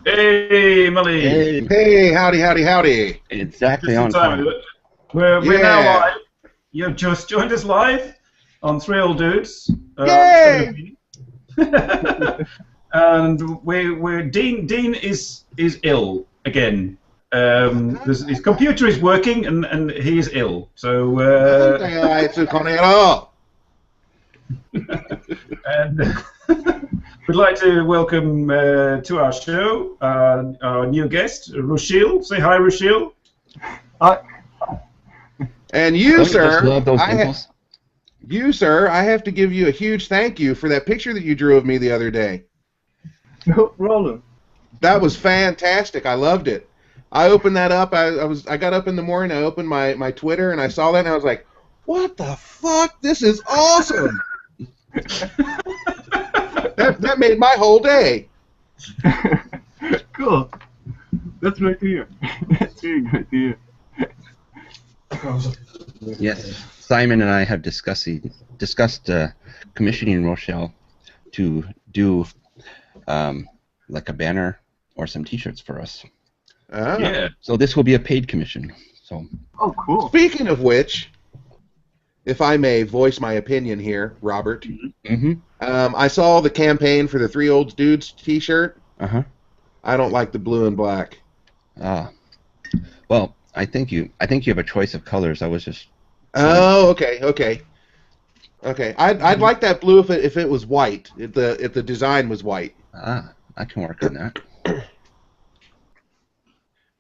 Hey, Molly. Hey, hey, howdy, howdy, howdy. Exactly Just in on time. time. We're now Yeah. live. You've just joined us live on Three Old Dudes. Still in a Yay! meeting. And we're Dean is ill again. His computer is working and he is ill. So and we'd like to welcome to our show our new guest, Rouchiel. Say hi, Rouchiel. And you, Don't you just sir, love those dimples? I have to give you a huge thank you for that picture that you drew of me the other day. No problem. That was fantastic. I loved it. I opened that up. I got up in the morning. I opened my Twitter and I saw that and I was like, "What the fuck? This is awesome!" that made my whole day. Cool. That's great to hear. That's really great to hear. Yes. Simon and I have discussed commissioning Rouchiel to do like a banner or some T-shirts for us. Ah. Yeah. So this will be a paid commission. So. Oh, cool. Speaking of which, if I may voice my opinion here, Robert, I saw the campaign for the Three Old Dudes T-shirt. I don't like the blue and black. Well, I think you have a choice of colors. I was just. Oh, okay. I'd like that blue if it was white. If the design was white. I can work on that.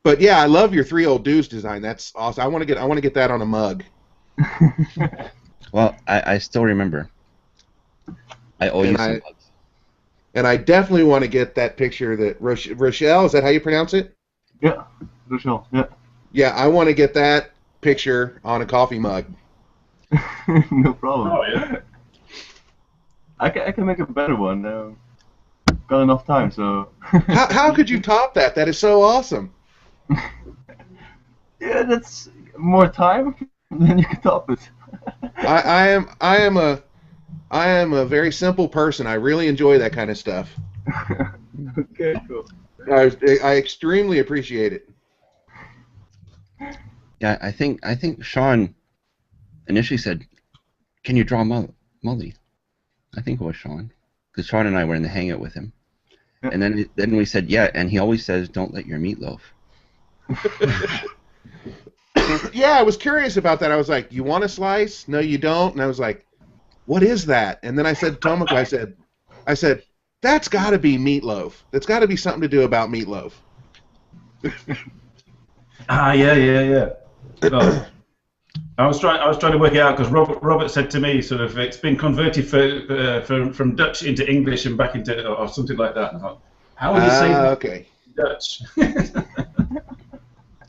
But yeah, I love your Three Old Dudes design. That's awesome. I want to get that on a mug. Well, I still remember. I owe you some mugs. And I definitely want to get that picture that Rouchiel, is that how you pronounce it? Yeah, Rouchiel, yeah. Yeah, I want to get that picture on a coffee mug. No problem. Oh yeah. I can make a better one. Got enough time, so. How could you top that? That is so awesome. Yeah, that's more time, then you can top it. I am a very simple person. I really enjoy that kind of stuff. Okay, cool. I extremely appreciate it. Yeah, I think Sean initially said, "Can you draw Molly?" I think it was Sean, because Sean and I were in the hangout with him, and then we said, "Yeah," and he always says, "Don't let your meatloaf." Yeah, I was curious about that. I was like, "You want a slice? No, you don't." And I was like, "What is that?" And then I said to Tomoko, I said, "That's got to be meatloaf. That's got to be something to do about meatloaf." Yeah. Oh. I was trying to work it out because Robert said to me sort of it's been converted from Dutch into English and back into or something like that. And I thought, how would you say that Okay. in Dutch?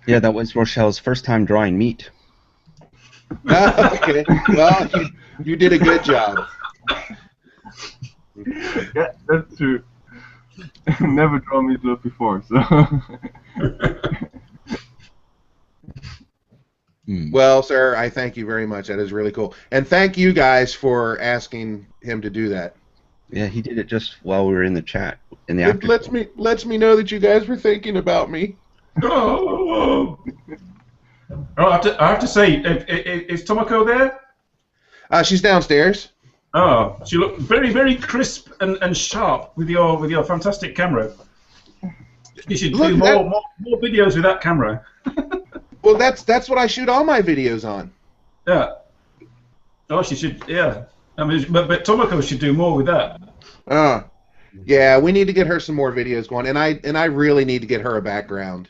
Yeah, that was Rochelle's first time drawing meat. Okay. Well, you did a good job. Yeah, that's true. Never drawn meatloaf before, so. Well, sir, I thank you very much. That is really cool. And thank you guys for asking him to do that. Yeah, he did it just while we were in the chat in the It after. lets me know that you guys were thinking about me. Oh, I have to say, is Tomoko there? She's downstairs. Oh, she looked very, very crisp and sharp with your fantastic camera. You should do more videos with that camera. Well, that's what I shoot all my videos on. Yeah. Oh, she should. Yeah. I mean, but Tomoko should do more with that. Yeah, we need to get her some more videos going, and I really need to get her a background.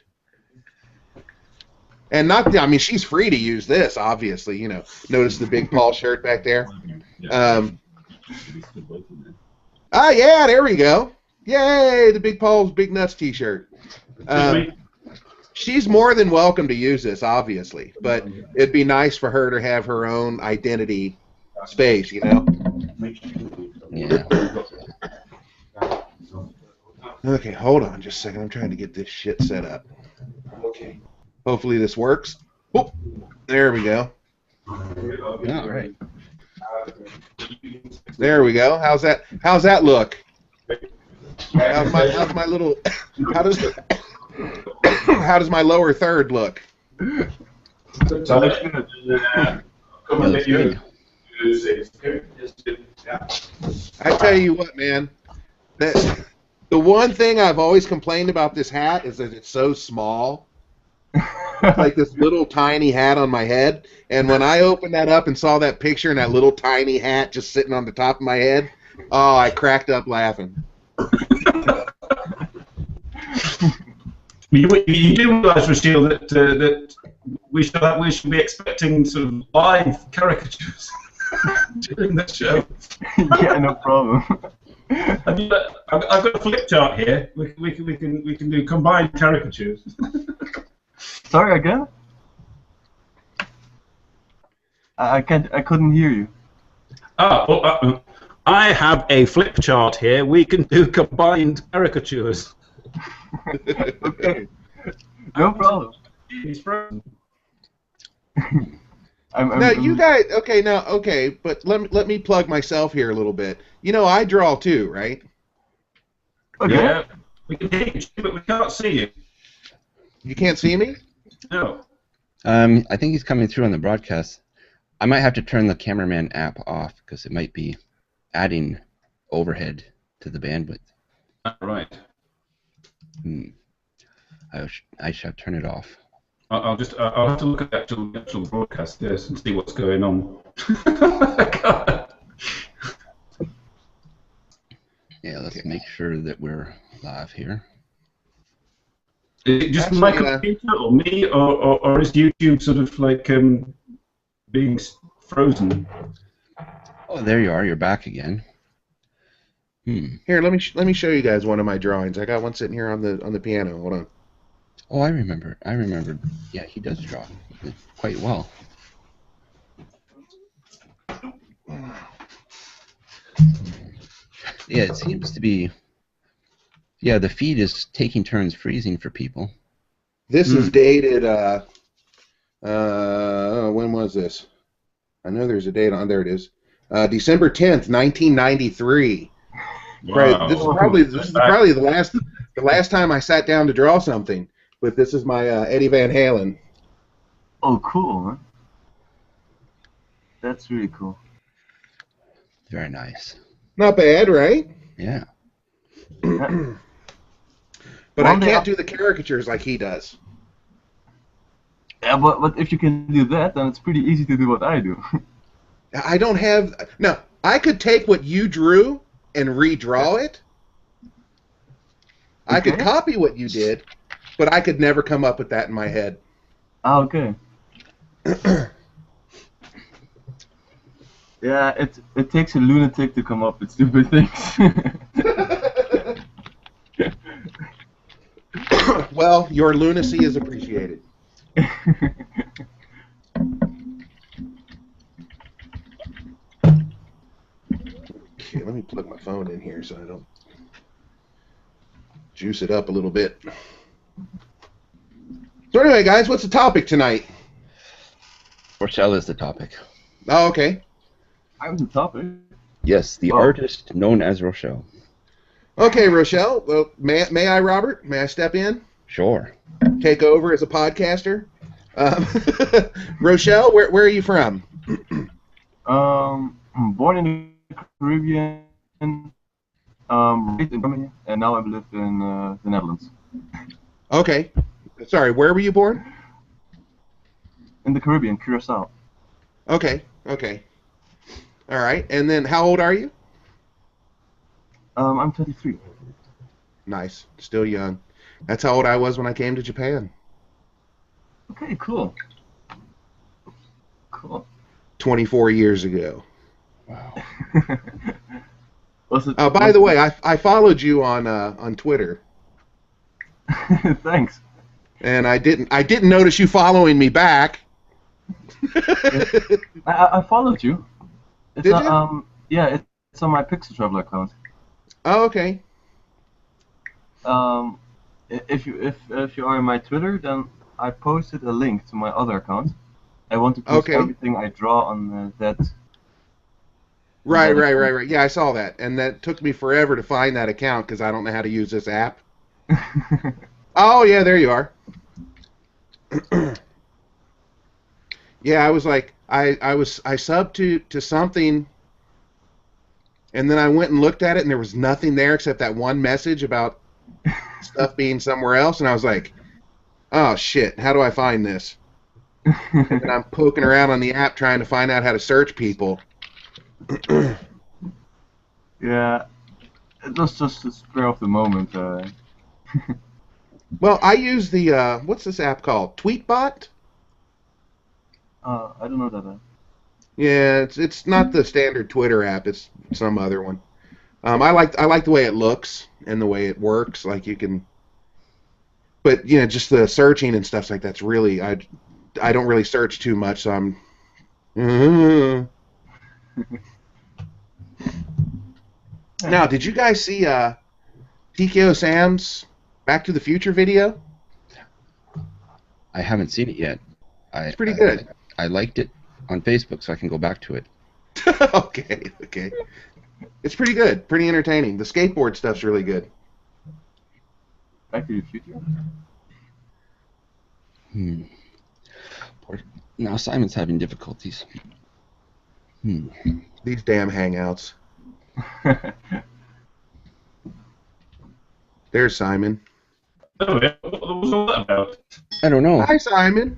And I mean, she's free to use this, obviously. You know, notice the Big Paul shirt back there. Yeah, there we go. Yay, the Big Paul's Big Nuts T-shirt. She's more than welcome to use this, obviously, but it'd be nice for her to have her own identity space, you know? Yeah. Okay, hold on just a second. I'm trying to get this shit set up. Okay. Hopefully this works. Oh, there we go. All right. There we go. How's that look? How's my little? How does how does my lower third look? So Looks good. come and let you use it. Yeah. I tell you what, man. The one thing I've always complained about this hat is that it's so small. It's like this little tiny hat on my head. And when I opened that up and saw that picture and that little tiny hat just sitting on the top of my head, oh, I cracked up laughing. You do realise, Rouchiel, that we should be expecting sort of live caricatures during the show. Yeah, no problem. I've got a flip chart here. We can do combined caricatures. Sorry again? I couldn't hear you. I have a flip chart here. We can do combined caricatures. Okay. No problem. He's frozen. Now you guys, okay, but let me plug myself here a little bit. You know, I draw too, right? Okay. Yeah, we can hear you, but we can't see you. You can't see me? No. I think he's coming through on the broadcast. I might have to turn the cameraman app off because it might be adding overhead to the bandwidth. Right. I shall turn it off. I'll have to look at the actual broadcast first and see what's going on. Yeah, let's make sure that we're live here. Is it just Actually, my computer or me, or is YouTube sort of like being frozen? Oh, there you are. You're back again. Here, let me show you guys one of my drawings. I got one sitting here on the piano. Hold on. Oh, I remember. Yeah, he does draw quite well. Yeah, it seems to be. Yeah, the feed is taking turns freezing for people. This is dated. When was this? I know there's a date on there. It is December 10th, 1993. Wow. Right. This is probably the last time I sat down to draw something. But this is my Eddie Van Halen. Oh, cool, man. That's really cool. Very nice. Not bad, right? Yeah. But I can't do the caricatures like he does. Yeah, but if you can do that, then it's pretty easy to do what I do. I don't have... No, I could take what you drew and redraw it. I could copy what you did, but I could never come up with that in my head. Ah, okay. Yeah, it takes a lunatic to come up with stupid things. Well, your lunacy is appreciated. Okay, let me plug my phone in here so I don't juice it up a little bit. So anyway, guys, what's the topic tonight? Rouchiel is the topic. Oh, okay. I'm the topic. Yes, the artist known as Rouchiel. Okay, Rouchiel. Well, may I, Robert? May I step in? Sure. Take over as a podcaster? Rouchiel, where are you from? I'm born in the Caribbean, raised in Germany, and now I live in the Netherlands. Okay. Sorry, where were you born? In the Caribbean, Curacao. Okay, okay. All right, and then how old are you? I'm 23. Nice, still young. That's how old I was when I came to Japan. Okay, cool. Cool. 24 years ago. Wow. By the way, I followed you on Twitter. Thanks. And I didn't notice you following me back. I followed you. It's Did you? Yeah, it's on my Pixel Traveler account. Oh, okay. If you are on my Twitter, then I posted a link to my other account. I want to post everything I draw on that Right. Yeah, I saw that, and that took me forever to find that account because I don't know how to use this app. Oh yeah, there you are. Yeah, I was like, I subbed to something, and then I went and looked at it, and there was nothing there except that one message about stuff being somewhere else, and I was like, oh shit, how do I find this? And then I'm poking around on the app trying to find out how to search people. Yeah, it was just a spur of the moment. Well, I use the what's this app called? Tweetbot? I don't know that. Yeah, it's not the standard Twitter app. It's some other one. I like the way it looks and the way it works. Like you can, but you know, just the searching and stuff like that's really I don't really search too much. So I'm. Now, did you guys see TKO Sam's Back to the Future video? I haven't seen it yet. It's pretty good. I liked it on Facebook, so I can go back to it. Okay. It's pretty good. Pretty entertaining. The skateboard stuff's really good. Back to the Future? Now Simon's having difficulties. These damn hangouts. There's Simon. Oh, yeah. What was all that about? I don't know. Hi, Simon.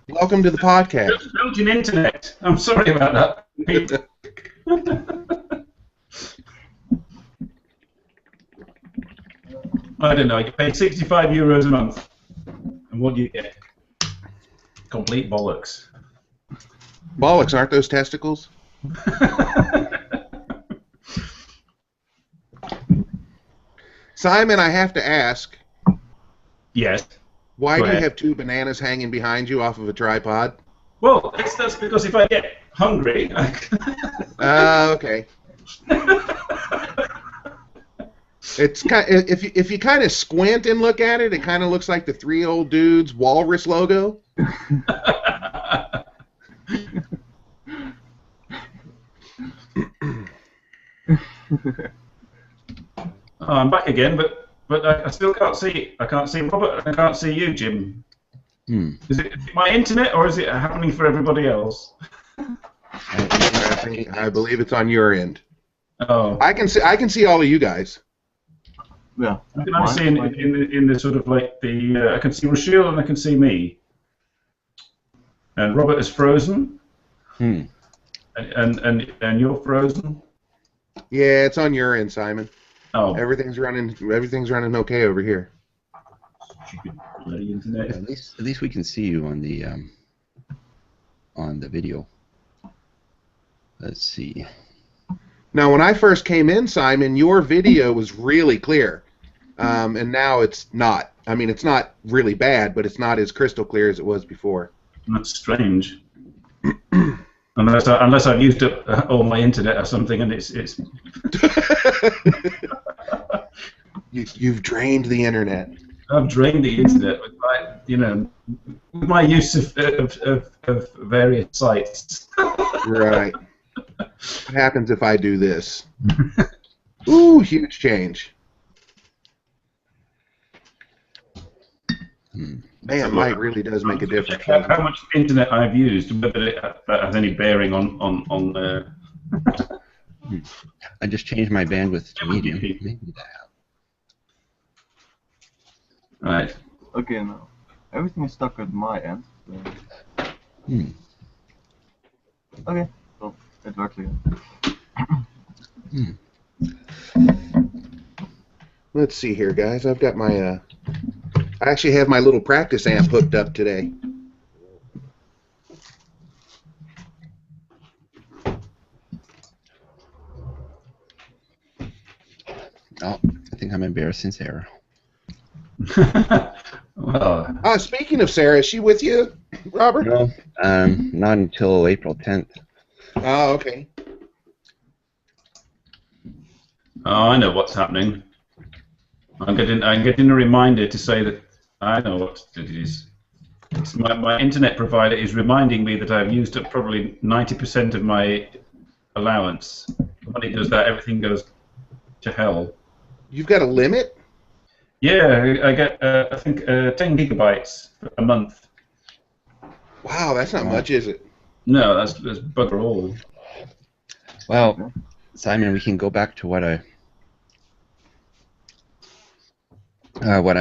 Welcome to the podcast. Belgian internet. I'm sorry about that. I don't know. You pay 65 euros a month, and what do you get? Complete bollocks. Bollocks, aren't those testicles? Simon, I have to ask. Yes. Why Go do you ahead. have two bananas hanging behind you off of a tripod? Well, that's because if I get hungry, Okay. It's kind. If you kind of squint and look at it, it kind of looks like the Three Old Dudes walrus logo. Oh, I'm back again, but I still can't see. I can't see Robert. And I can't see you, Jim. Is it my internet or is it happening for everybody else? I believe it's on your end. Oh, I can see all of you guys. Yeah. I can only see in the sort of like the I can see Rouchiel and I can see me. And Robert is frozen. And you're frozen. Yeah, it's on your end, Simon. Oh, Everything's running okay over here. stupid bloody internet. At least we can see you on the video. Let's see. Now, when I first came in, Simon, your video was really clear, and now it's not. I mean, it's not really bad, but it's not as crystal clear as it was before. That's strange. Unless I've used up all my internet or something, and it's You've drained the internet. I've drained the internet with my use of various sites. Right. What happens if I do this? Ooh, huge change. Man, light really does make a difference. How much internet I've used, whether it has any bearing on I just changed my bandwidth to medium. Maybe that. Right. Okay, now everything is stuck at my end. So. Okay, so it works again. Let's see here, guys. I've got my. I actually have my little practice amp hooked up today. Oh, I think I'm embarrassing Sarah. Well, Speaking of Sarah, is she with you, Robert? No, not until April 10th. Oh, okay. oh, I know what's happening. I'm getting a reminder to say that I know what it is. My internet provider is reminding me that I've used up probably 90% of my allowance. When it does that, everything goes to hell. You've got a limit? Yeah, I get I think 10 gigabytes a month. Wow, that's not much, is it? No, that's bugger all. Well, Simon, we can go back to what I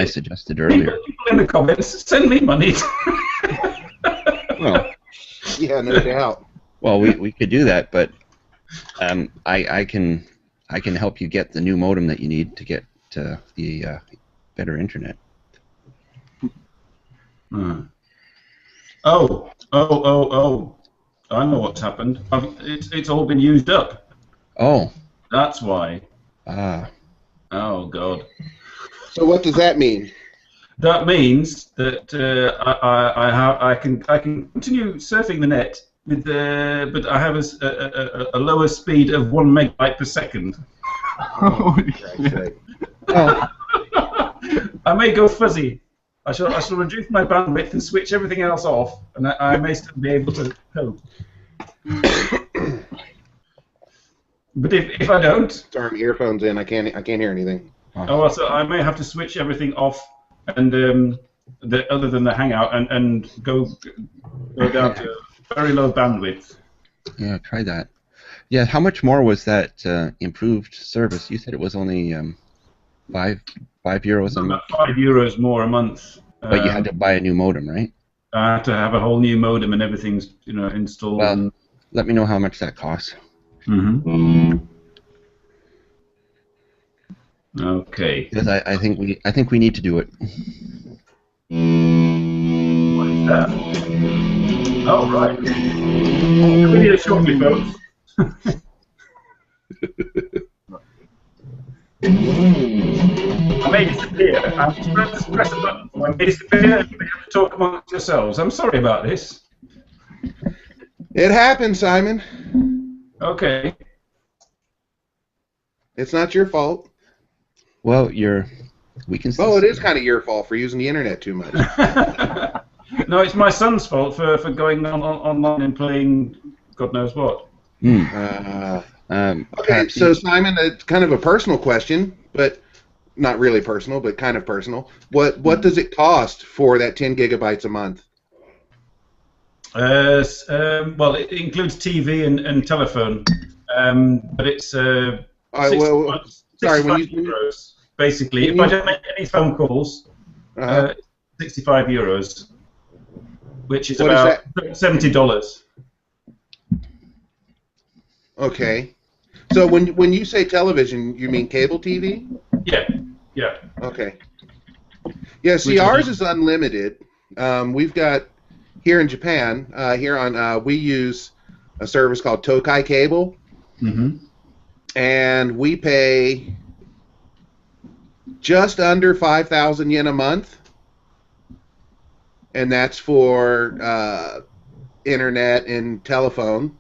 suggested earlier. People in the comments, send me money. Well, Yeah, no doubt. well, we could do that, but I can help you get the new modem that you need to get the better internet. Oh! I know what's happened. It's all been used up. Oh. That's why. Ah. Oh God. So what does that mean? That means that I can continue surfing the net with but I have a lower speed of 1 megabyte per second. Holy shit. Well, I may go fuzzy. I shall reduce my bandwidth and switch everything else off, and I may still be able to cope. But if I don't, Sorry, my earphones in. I can't hear anything. so I may have to switch everything off, and other than the hangout, and go down to very low bandwidth. yeah, try that. Yeah, how much more was that improved service? You said it was only €5 a month. About €5 more a month. But you had to buy a new modem, right? I had to have a whole new modem and everything's installed. Well, let me know how much that costs. Mm-hmm. Okay. Because I think we need to do it. What is that? Oh, right. We need a shortly, folks. I may disappear. I'm just press a button. I may disappear and you may have to talk amongst yourselves. I'm sorry about this. It happened, Simon. Okay. It's not your fault. Well, we can. Oh, it is kind of your fault for using the internet too much. No, it's my son's fault for going online and playing God knows what. Okay, so Simon, it's kind of a personal question, but not really personal, but kind of personal. What does it cost for that 10 gigabytes a month? Well, it includes TV and telephone, but it's Sorry, €65, basically. If I don't make any phone calls, €65, which is about $70. Okay. So when you say television, you mean cable TV? Yeah. Okay. Yeah, see, ours is unlimited. We've got, here in Japan, we use a service called Tokai Cable. Mm-hmm. And we pay just under 5,000 yen a month. And that's for internet and telephone.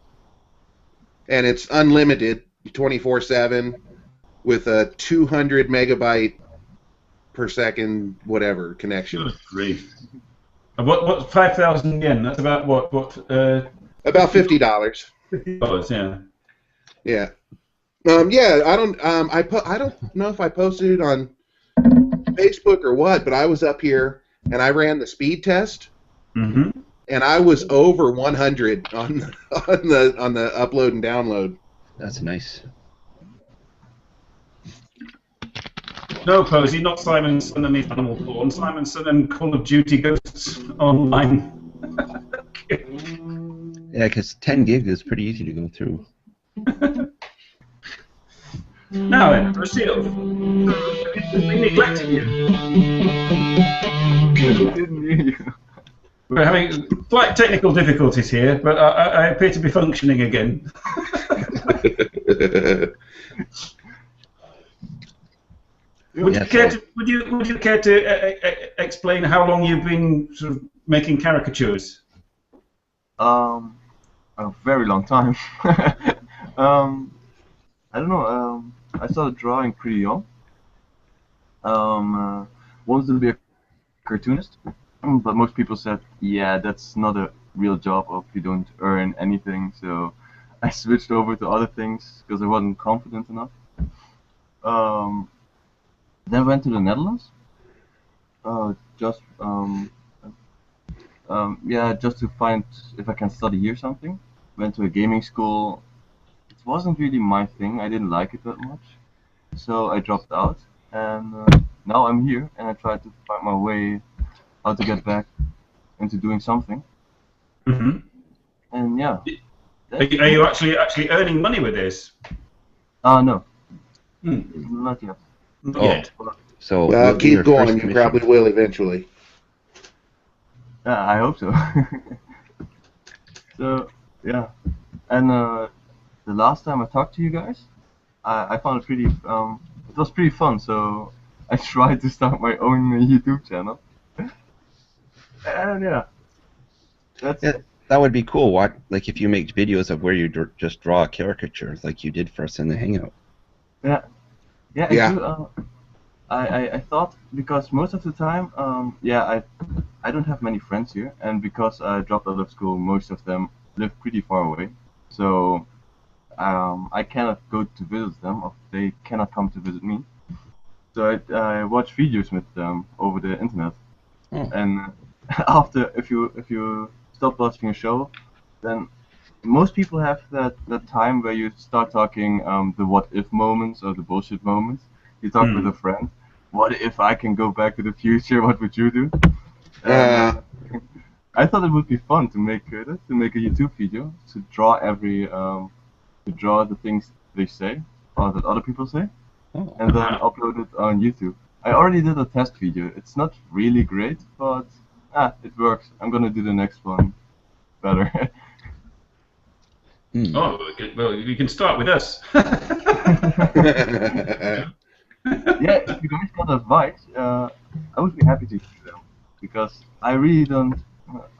And it's unlimited, 24/7, with a 200 megabyte per second whatever connection. Good grief. What 5,000 yen? That's about what? About $50. $50, yeah. Yeah. Yeah. I don't know if I posted it on Facebook or what, but I was up here and I ran the speed test. Mm-hmm. And I was over 100 on the upload and download. That's nice. No, Posey, not Simon's Son and his Animal Porn. Simon's Son and Call of Duty Ghosts Online. Yeah, because 10 gig is pretty easy to go through. Now then, Rouchiel. We neglected you. Didn't hear you. We're having slight technical difficulties here, but I appear to be functioning again. Would you care to explain how long you've been sort of making caricatures? A very long time. I don't know. I started drawing pretty young. Wanted to be a cartoonist. But most people said, yeah, that's not a real job if you don't earn anything. So I switched over to other things because I wasn't confident enough. Um, then I went to the Netherlands. Just yeah, just to find if I can study here something. Went to a gaming school. It wasn't really my thing. I didn't like it that much, so I dropped out. And now I'm here, and I try to find my way how to get back into doing something. Hmm. And yeah, Are you actually earning money with this? no, Hmm. not yet. Not Oh. yet. So Well, what would be your keep going. first You commission? probably will eventually. Yeah, I hope so. So yeah, and the last time I talked to you guys, I found it pretty it was pretty fun. So I tried to start my own YouTube channel. And yeah, that's Yeah, that would be cool. What, like if you make videos of where you just draw a caricature, like you did for us in the hangout. yeah, yeah. I Yeah. do. I thought because most of the time, yeah, I don't have many friends here, and because I dropped out of school, most of them live pretty far away. So I cannot go to visit them, or they cannot come to visit me. So I watch videos with them over the internet, Oh. and after if you stop watching a show, then most people have that time where you start talking the what if moments or the bullshit moments. You talk with a friend. What if I can go back to the future? What would you do? And I thought it would be fun to make a YouTube video to draw to draw the things they say or that other people say, Oh. and then upload it on YouTube. I already did a test video. It's not really great, but it works. I'm gonna do the next one better. Hmm. Oh, well, you can start with us. Yeah, if you guys got advice, I would be happy to hear them because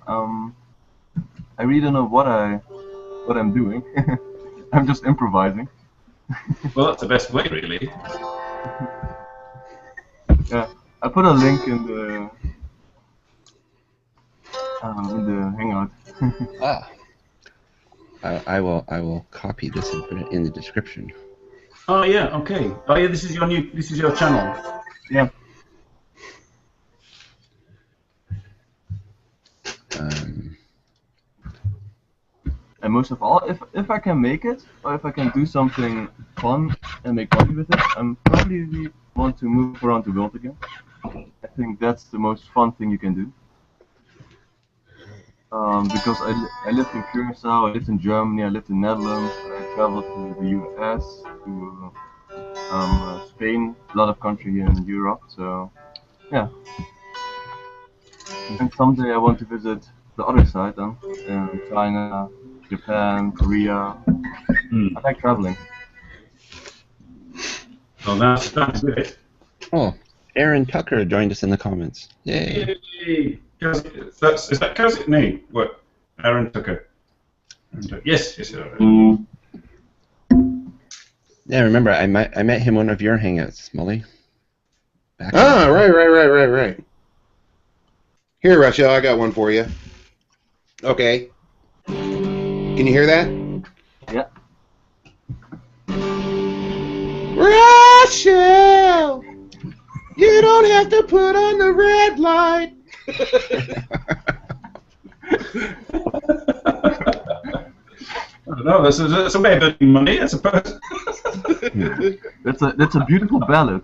um, I really don't know what I'm doing. I'm just improvising. Well, that's the best way, really. Yeah, I put a link in the hangout. Ah. I will copy this and put it in the description. Oh yeah, okay. Oh yeah, this is your channel. Yeah. And most of all, if I can make it, or if I can do something fun and make money with it, I'm probably want to move around the world again. I think that's the most fun thing you can do. Because I lived in Curacao, I lived in Germany, I lived in Netherlands, I traveled to the US, to Spain, a lot of countries in Europe. So yeah. And someday I want to visit the other side, China, Japan, Korea. I like traveling. Well, that's good. Oh, Aaron Tucker joined us in the comments. Yay! Yay! Is that Kaz's name? What? Aaron Tucker. Yes. Yeah, remember I met him one of your hangouts, Molly. Right. Here, Rouchiel, I got one for you. Okay. Can you hear that? Yeah. Rouchiel! You don't have to put on the red light. I don't know. That's a way of earning money, I suppose. That's a beautiful ballad.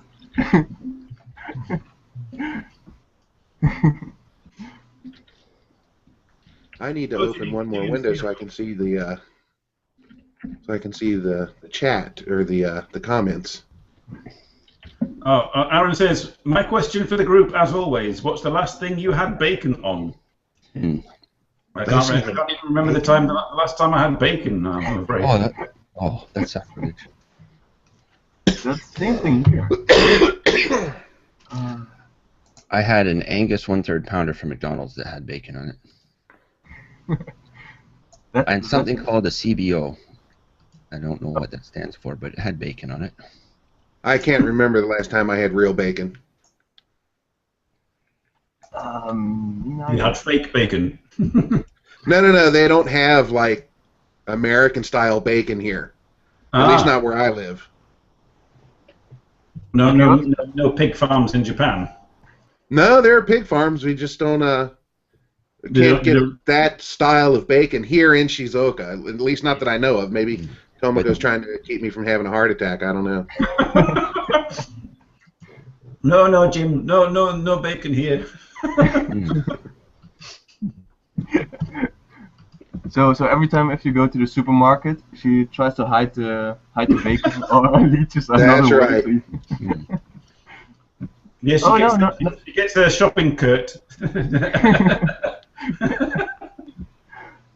I need to open one more window so I can see the chat or the comments. Oh, Aaron says, my question for the group, as always, what's the last thing you had bacon on? I can't even remember the last time I had bacon, I'm afraid. That's sacrilege. That's the same thing here. I had an Angus 1/3 pounder from McDonald's that had bacon on it. And something called a CBO. I don't know what that stands for, but it had bacon on it. I can't remember the last time I had real bacon. You had fake bacon. No. They don't have like American-style bacon here. At least not where I live. No pig farms in Japan. No, there are pig farms. We just don't can't get that style of bacon here in Shizuoka. At least not that I know of. Maybe Tomoko's trying to keep me from having a heart attack. I don't know. No, Jim. No bacon here. So every time if you go to the supermarket, she tries to hide the bacon or leeches another way. Right. Yes, she gets a shopping cart.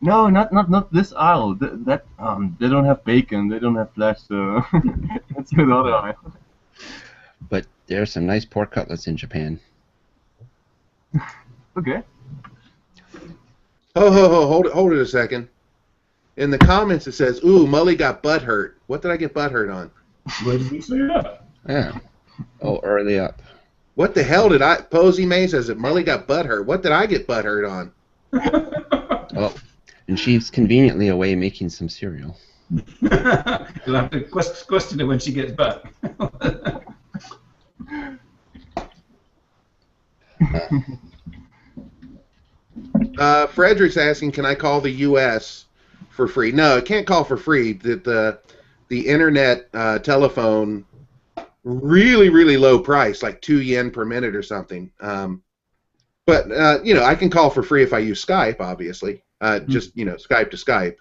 No, not this aisle. That they don't have bacon. They don't have flesh. So that's the other aisle. But there's some nice pork cutlets in Japan. Okay. Hold it a second. In the comments it says, "Ooh, Mully got butt hurt." What did I get butt hurt on? Where did you say that? Yeah. Oh, early up. What the hell did I? Posey May says that Mully got butt hurt. What did I get butt hurt on? Oh, and she's conveniently away making some cereal. You'll have to question her when she gets back. Frederick's asking, can I call the U.S. for free? No, it can't call for free. The internet telephone, really low price, like 2 yen per minute or something. But I can call for free if I use Skype, obviously. Just Skype to Skype.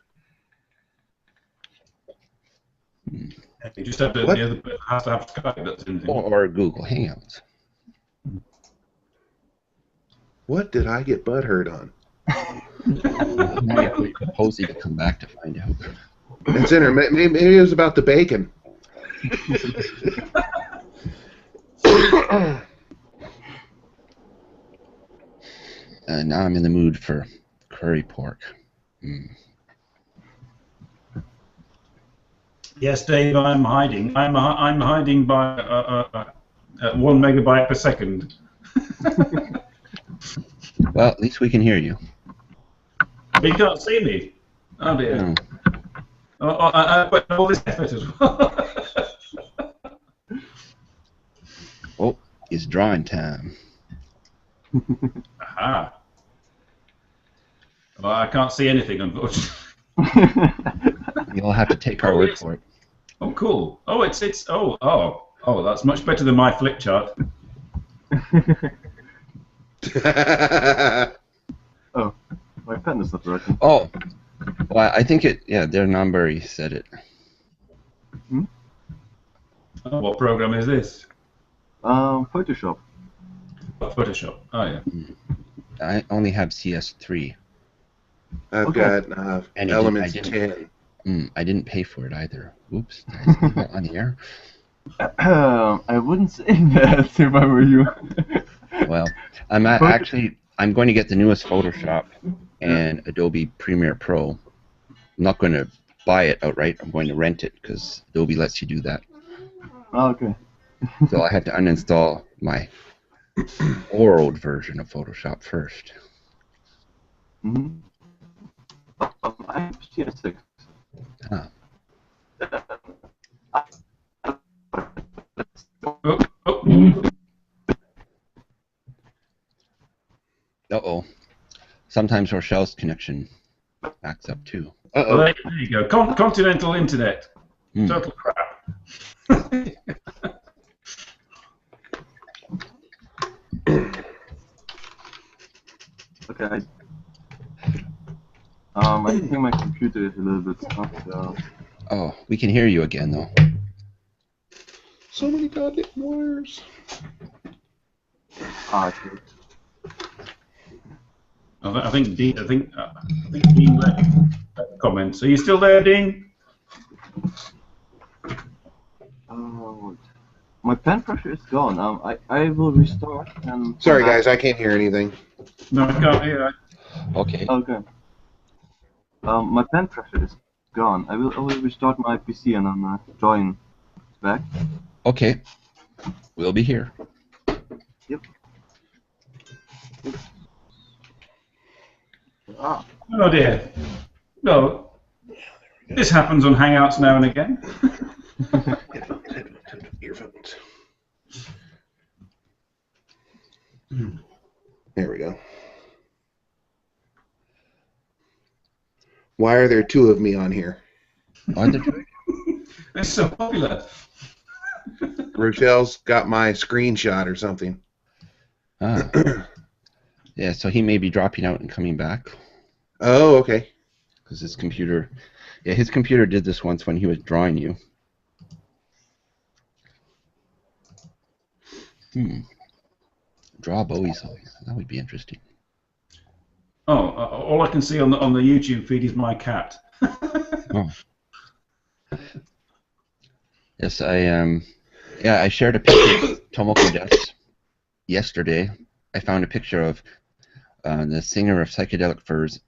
You just have to. The other person has to have Skype. That's anything. Or Google Hangouts. What did I get butt hurt on? Now you have to wait for Posey to come back to find out. It's in her. Maybe it was about the bacon. Now I'm in the mood for curry pork. Yes, Dave, I'm hiding. I'm hiding by 1 megabyte per second. Well, at least we can hear you. But you can't see me. Oh dear. No. I put all this effort as well. Oh, it's drawing time. Aha. Well, I can't see anything, unfortunately. You'll have to take our word for it. Oh, cool. Oh, oh, that's much better than my flip chart. Oh, my pen is not working. Oh, well, I think their number said it. Oh, what program is this? Photoshop. Oh, Photoshop. Oh, yeah. I only have CS3. I've got Elements 10. I didn't pay for it either. Oops. Did I say that on the air? I wouldn't say that if I were you. Well, I'm going to get the newest Photoshop and Adobe Premiere Pro. I'm not going to buy it outright. I'm going to rent it because Adobe lets you do that. Oh, okay. So I had to uninstall my old version of Photoshop first. I have CS6. Huh. Uh-oh. Sometimes Rouchiel's connection backs up too. Well, there you go. Continental internet. Total crap. Okay. I think my computer is a little bit stuck. So. Oh, we can hear you again though. So many goddamn wires. Okay. I think Dean left comments. Are you still there, Dean? My pen pressure is gone. I will restart and. Sorry, guys, I can't hear anything. No, I can't hear. Okay. Okay. My pen pressure is gone. I will restart my PC and then join back. Okay. We'll be here. Yep. Ah. Oh dear. No, this happens on Hangouts now and again. Earphones. There we go. Why are there two of me on here? It's so popular. Rouchiel's got my screenshot or something. Ah. Yeah, so he may be dropping out and coming back. Oh, okay. Because his computer did this once when he was drawing you. Draw Bowie's eyes. That would be interesting. Oh, all I can see on the YouTube feed is my cat. Oh. Yes, I shared a picture of Tomoko Deaths yesterday. I found a picture of the singer of Psychedelic Furs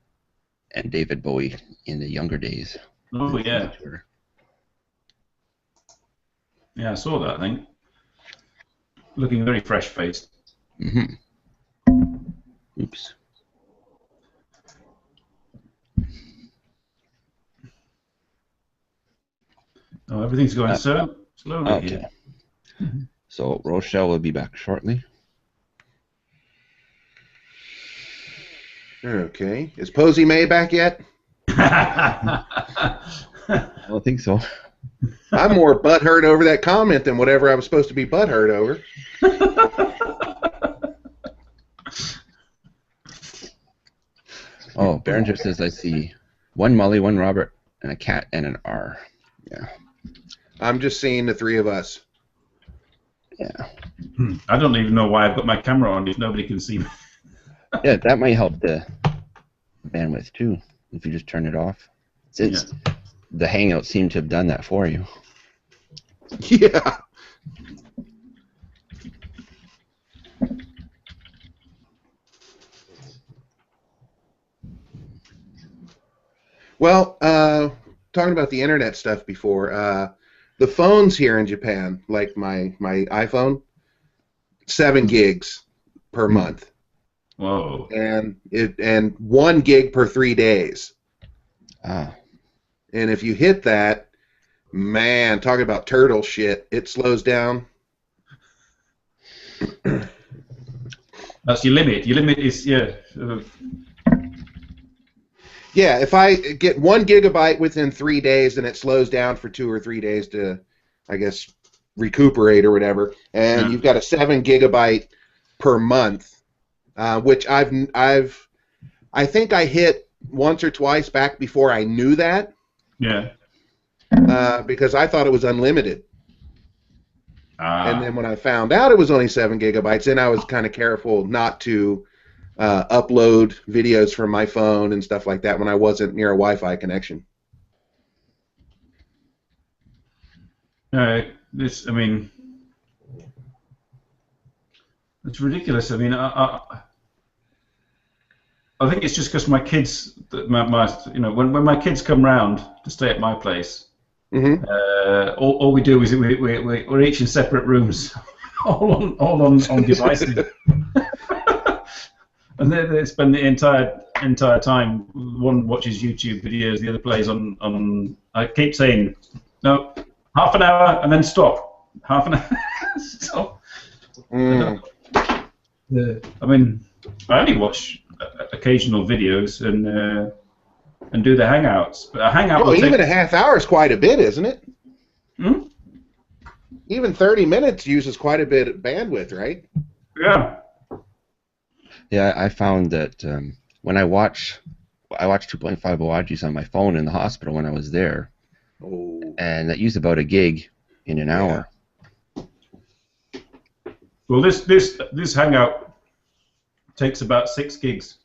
and David Bowie in the younger days. Oh yeah. Yeah, I saw that thing. Looking very fresh-faced. Oops. Oh, everything's going so slowly Okay. here. So Rouchiel will be back shortly. Okay. Is Posey May back yet? I don't think so. I'm more butthurt over that comment than whatever I was supposed to be butthurt over. Oh, Behringer says I see one Molly, one Robert, and a cat and an R. Yeah. I'm just seeing the three of us. Yeah. I don't even know why I've got my camera on if nobody can see me. Yeah, that might help the bandwidth too, if you just turn it off. Since the Hangout seemed to have done that for you. Yeah. Well, talking about the internet stuff before, the phones here in Japan, like my iPhone, 7 gigs per month. Whoa. And 1 gig per 3 days. Ah. And if you hit that, man, talking about turtle shit, it slows down. That's your limit. Your limit is, Yeah, if I get 1 gigabyte within 3 days, then it slows down for 2 or 3 days to, I guess, recuperate or whatever. And you've got a 7 gigabyte per month, which I think I hit once or twice back before I knew that. Yeah. Because I thought it was unlimited. And then when I found out it was only 7 gigabytes, then I was kind of careful not to upload videos from my phone and stuff like that when I wasn't near a Wi-Fi connection. I mean, it's ridiculous. I mean, I think it's just because my kids, when my kids come round to stay at my place, all we do is we're each in separate rooms, all on devices, and they spend the entire time. One watches YouTube videos, the other plays on. I keep saying, no, half an hour and then stop. Half an hour, stop. I mean, I only watch occasional videos and do the hangouts. But a hangout. Even a half hour is quite a bit, isn't it? Even 30 minutes uses quite a bit of bandwidth, right? Yeah. Yeah, I found that when I watch 2.5 Owajis on my phone in the hospital when I was there, and that used about 1 gig in an hour. Well, this hangout takes about 6 gigs.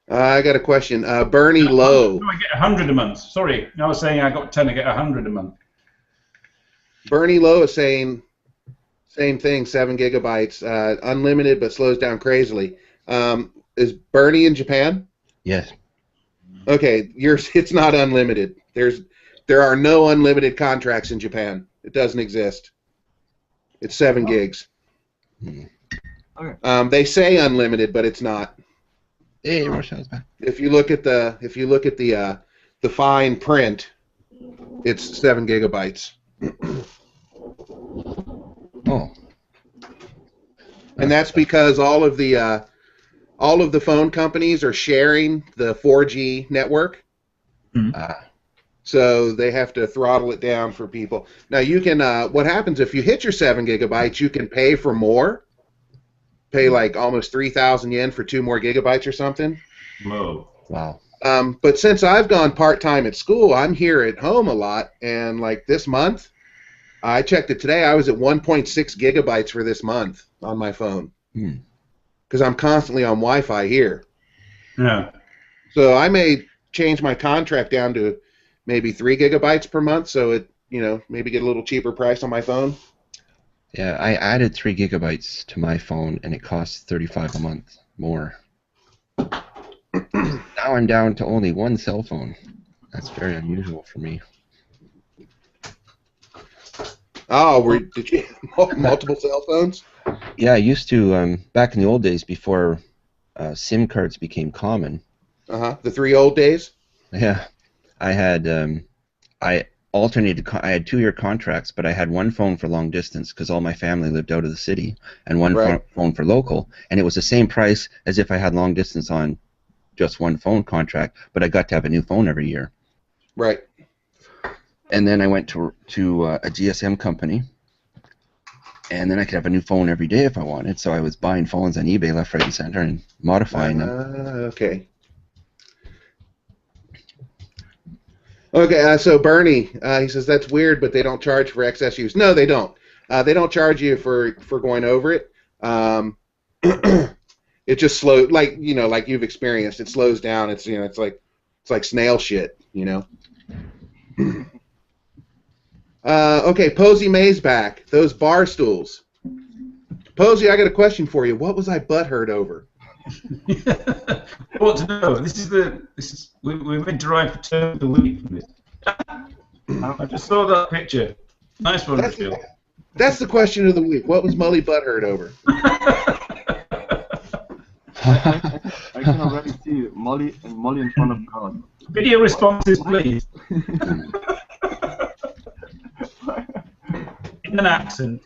I got a question. Bernie Lowe. No, I get 100 a month. Sorry, I was saying I got 10. I get 100 a month. Bernie Lowe is saying same thing. 7 gigabytes, unlimited, but slows down crazily. Is Bernie in Japan? Yes. Okay, it's not unlimited. There are no unlimited contracts in Japan. It doesn't exist. It's 7 gigs. Okay. They say unlimited, but it's not. Hey, Rochelle's back. If you look at the fine print, it's 7 gigabytes. Oh. And that's because all of the phone companies are sharing the 4G network, so they have to throttle it down for people. Now you can. What happens if you hit your 7 gigabytes? You can pay for more. Pay like almost 3,000 yen for 2 more gigabytes or something. Whoa. Wow. But since I've gone part-time at school, I'm here at home a lot, and like this month, I checked it today, I was at 1.6 gigabytes for this month on my phone. Because I'm constantly on Wi-Fi here. Yeah. So I may change my contract down to maybe 3 gigabytes per month, so it, maybe get a little cheaper price on my phone. Yeah, I added 3 gigabytes to my phone, and it costs $35 a month more. Now I'm down to only 1 cell phone. That's very unusual for me. Oh, did you have multiple cell phones? Yeah, I used to, back in the old days before SIM cards became common. The 3 old days? Yeah, I had, I alternated, I had 2-year contracts, but I had 1 phone for long distance because all my family lived out of the city, and 1 phone for local, and it was the same price as if I had long distance on just 1 phone contract, but I got to have a new phone every year. Right. And then I went to a GSM company, and then I could have a new phone every day if I wanted. So I was buying phones on eBay left, right, and center and modifying them. Okay. Okay, so Bernie, he says, that's weird, but they don't charge for excess use. No, they don't. They don't charge you for going over it. It just slows, like you've experienced. It slows down. It's it's like snail shit. Okay, Posey May's back. Those bar stools. Posey, I got a question for you. What was I butthurt over? What to know? This is we're derived for term of the week from this. I just saw that picture. Nice one, Rouchiel. That's the question of the week. What was Mully butthurt over? I can already see Molly in front of God. Video responses, please. In an accent.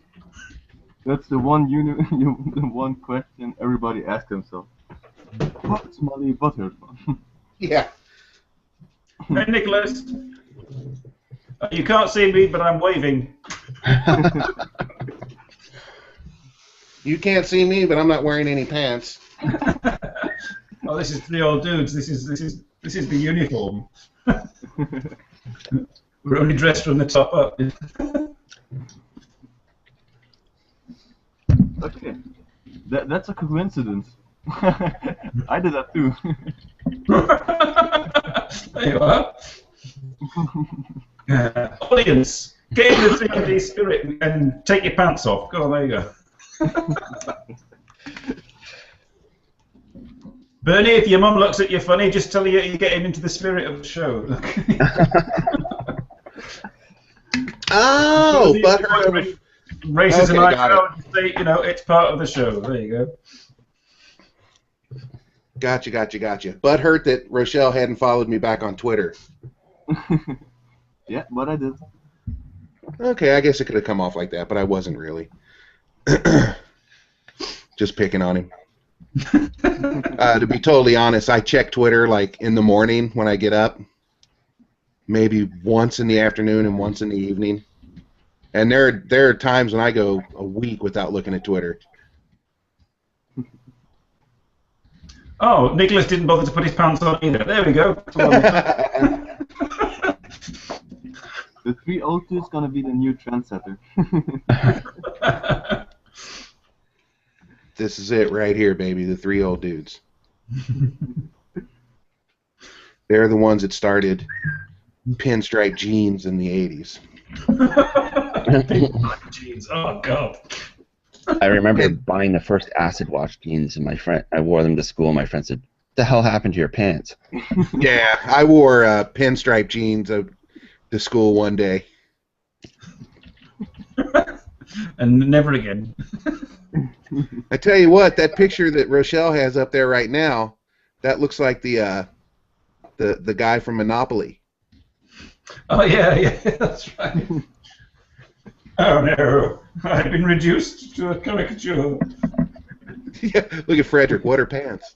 That's the one the one question everybody asks themselves. What's Molly butthurt from? Yeah. Hey, Nicholas. You can't see me, but I'm waving. You can't see me, but I'm not wearing any pants. Oh, this is 3 old dudes. This is the uniform. We're only dressed from the top up. Okay, that's a coincidence. I did that too. There you are. Audience, get in the 3D spirit and take your pants off. Go on, there you go. Bernie, if your mum looks at you funny, just tell her you're getting into the spirit of the show. Oh, butthurt. Races and Okay, I say, it's part of the show. There you go. Gotcha. Butthurt that Rochelle hadn't followed me back on Twitter. Yeah, but I did. Okay, I guess it could have come off like that, but I wasn't really. Just picking on him. To be totally honest, I check Twitter like in the morning when I get up, maybe once in the afternoon and once in the evening. And there are times when I go a week without looking at Twitter. Oh, Nicholas didn't bother to put his pants on either. There we go. The 3 old dudes gonna be the new trendsetter. This is it right here, baby. The 3 old dudes. They're the ones that started pinstripe jeans in the 80s. Pinstripe jeans. Oh God. I remember buying the first acid wash jeans, and I wore them to school. And my friend said, "What the hell happened to your pants?" Yeah, I wore pinstripe jeans to school one day. And never again. I tell you what, that picture that Rochelle has up there right now, That looks like the guy from Monopoly. Oh yeah, that's right. Oh no, I've been reduced to a caricature. Yeah, look at Frederick. What are pants?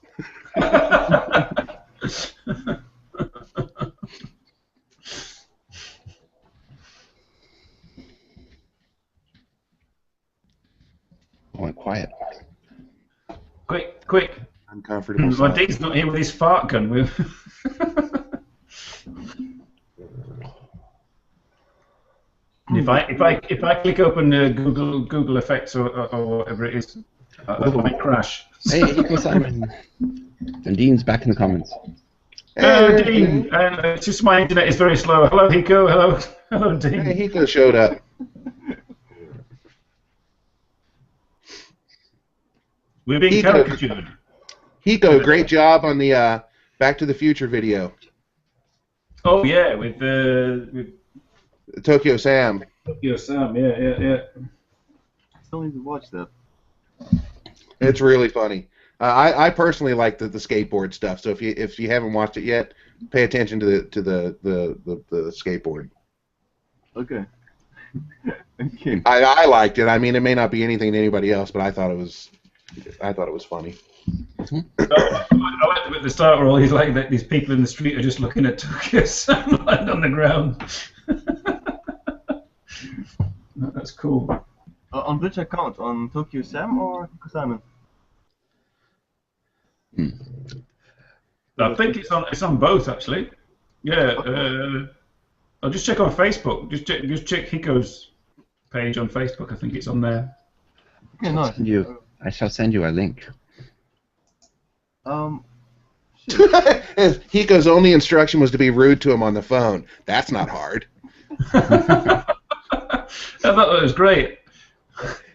Went quiet. Quick. Uncomfortable. My silence. Dean's not here with his fart gun. If I click open Google Effects or whatever it is, I might crash. Hey, Hiko Simon. And Dean's back in the comments. Hello, Hey, Dean. It's just my internet is very slow. Hello, Hiko. Hello, Dean. Hey, Hiko showed up. We're being Hiko. caricatured. Hiko, great job on the Back to the Future video. Oh yeah, with Tokyo Sam. Tokyo Sam. Yeah. I still need to watch that. It's really funny. I personally like the skateboard stuff. So if you haven't watched it yet, pay attention to the skateboard. Okay. Okay. I liked it. I mean, it may not be anything to anybody else, but I thought it was funny. I liked him at the start where all these people in the street are just looking at Tokyo Sam lying on the ground. That's cool. On which account? On Tokyo Sam or Simon? I think it's on both actually. Yeah. I'll just check on Facebook. Just check Hiko's page on Facebook. I think it's on there. Okay, nice. I shall send you a link. Hiko's only instruction was to be rude to him on the phone. That's not hard. I thought that was great.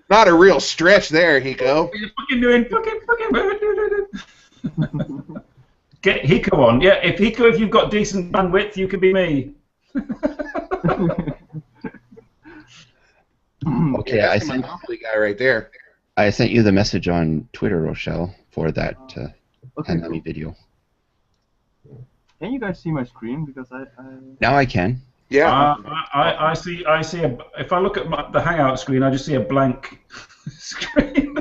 Not a real stretch there, Hiko. What are you fucking doing? Fucking. Get Hiko on. Yeah, if you've got decent bandwidth, you can be me. Okay, Yeah, that's the Monopoly guy right there. I sent you the message on Twitter, Rouchiel, for that Okay, Hanami cool. video. Can you guys see my screen? Because I... Now I can. Yeah. I see. If I look at the Hangout screen, I just see a blank screen.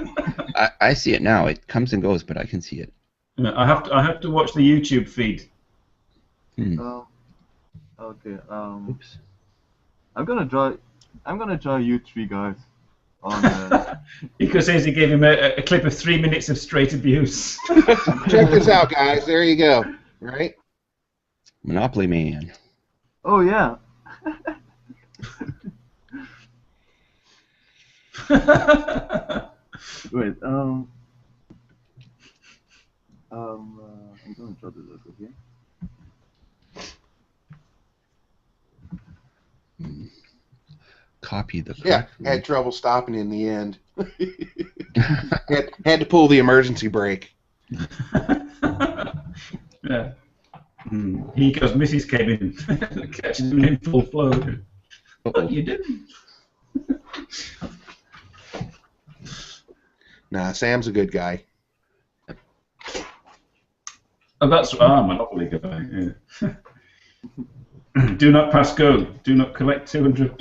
I see it now. It comes and goes, but I can see it. I have to watch the YouTube feed. Okay. Oops. I'm gonna draw you three guys. On. Hiko says he gave him a clip of 3 minutes of straight abuse. Check this out, guys. There you go. Right? Monopoly Man. Oh yeah. Wait. I'm gonna draw this over here. Copy the. Yeah. Had trouble stopping in the end. had to pull the emergency brake. Yeah. Hiko's Mrs. came in, catching him in full flow. What are you doing? Nah, Sam's a good guy. Oh, that's Monopoly guy. Yeah. Do not pass go. Do not collect $200.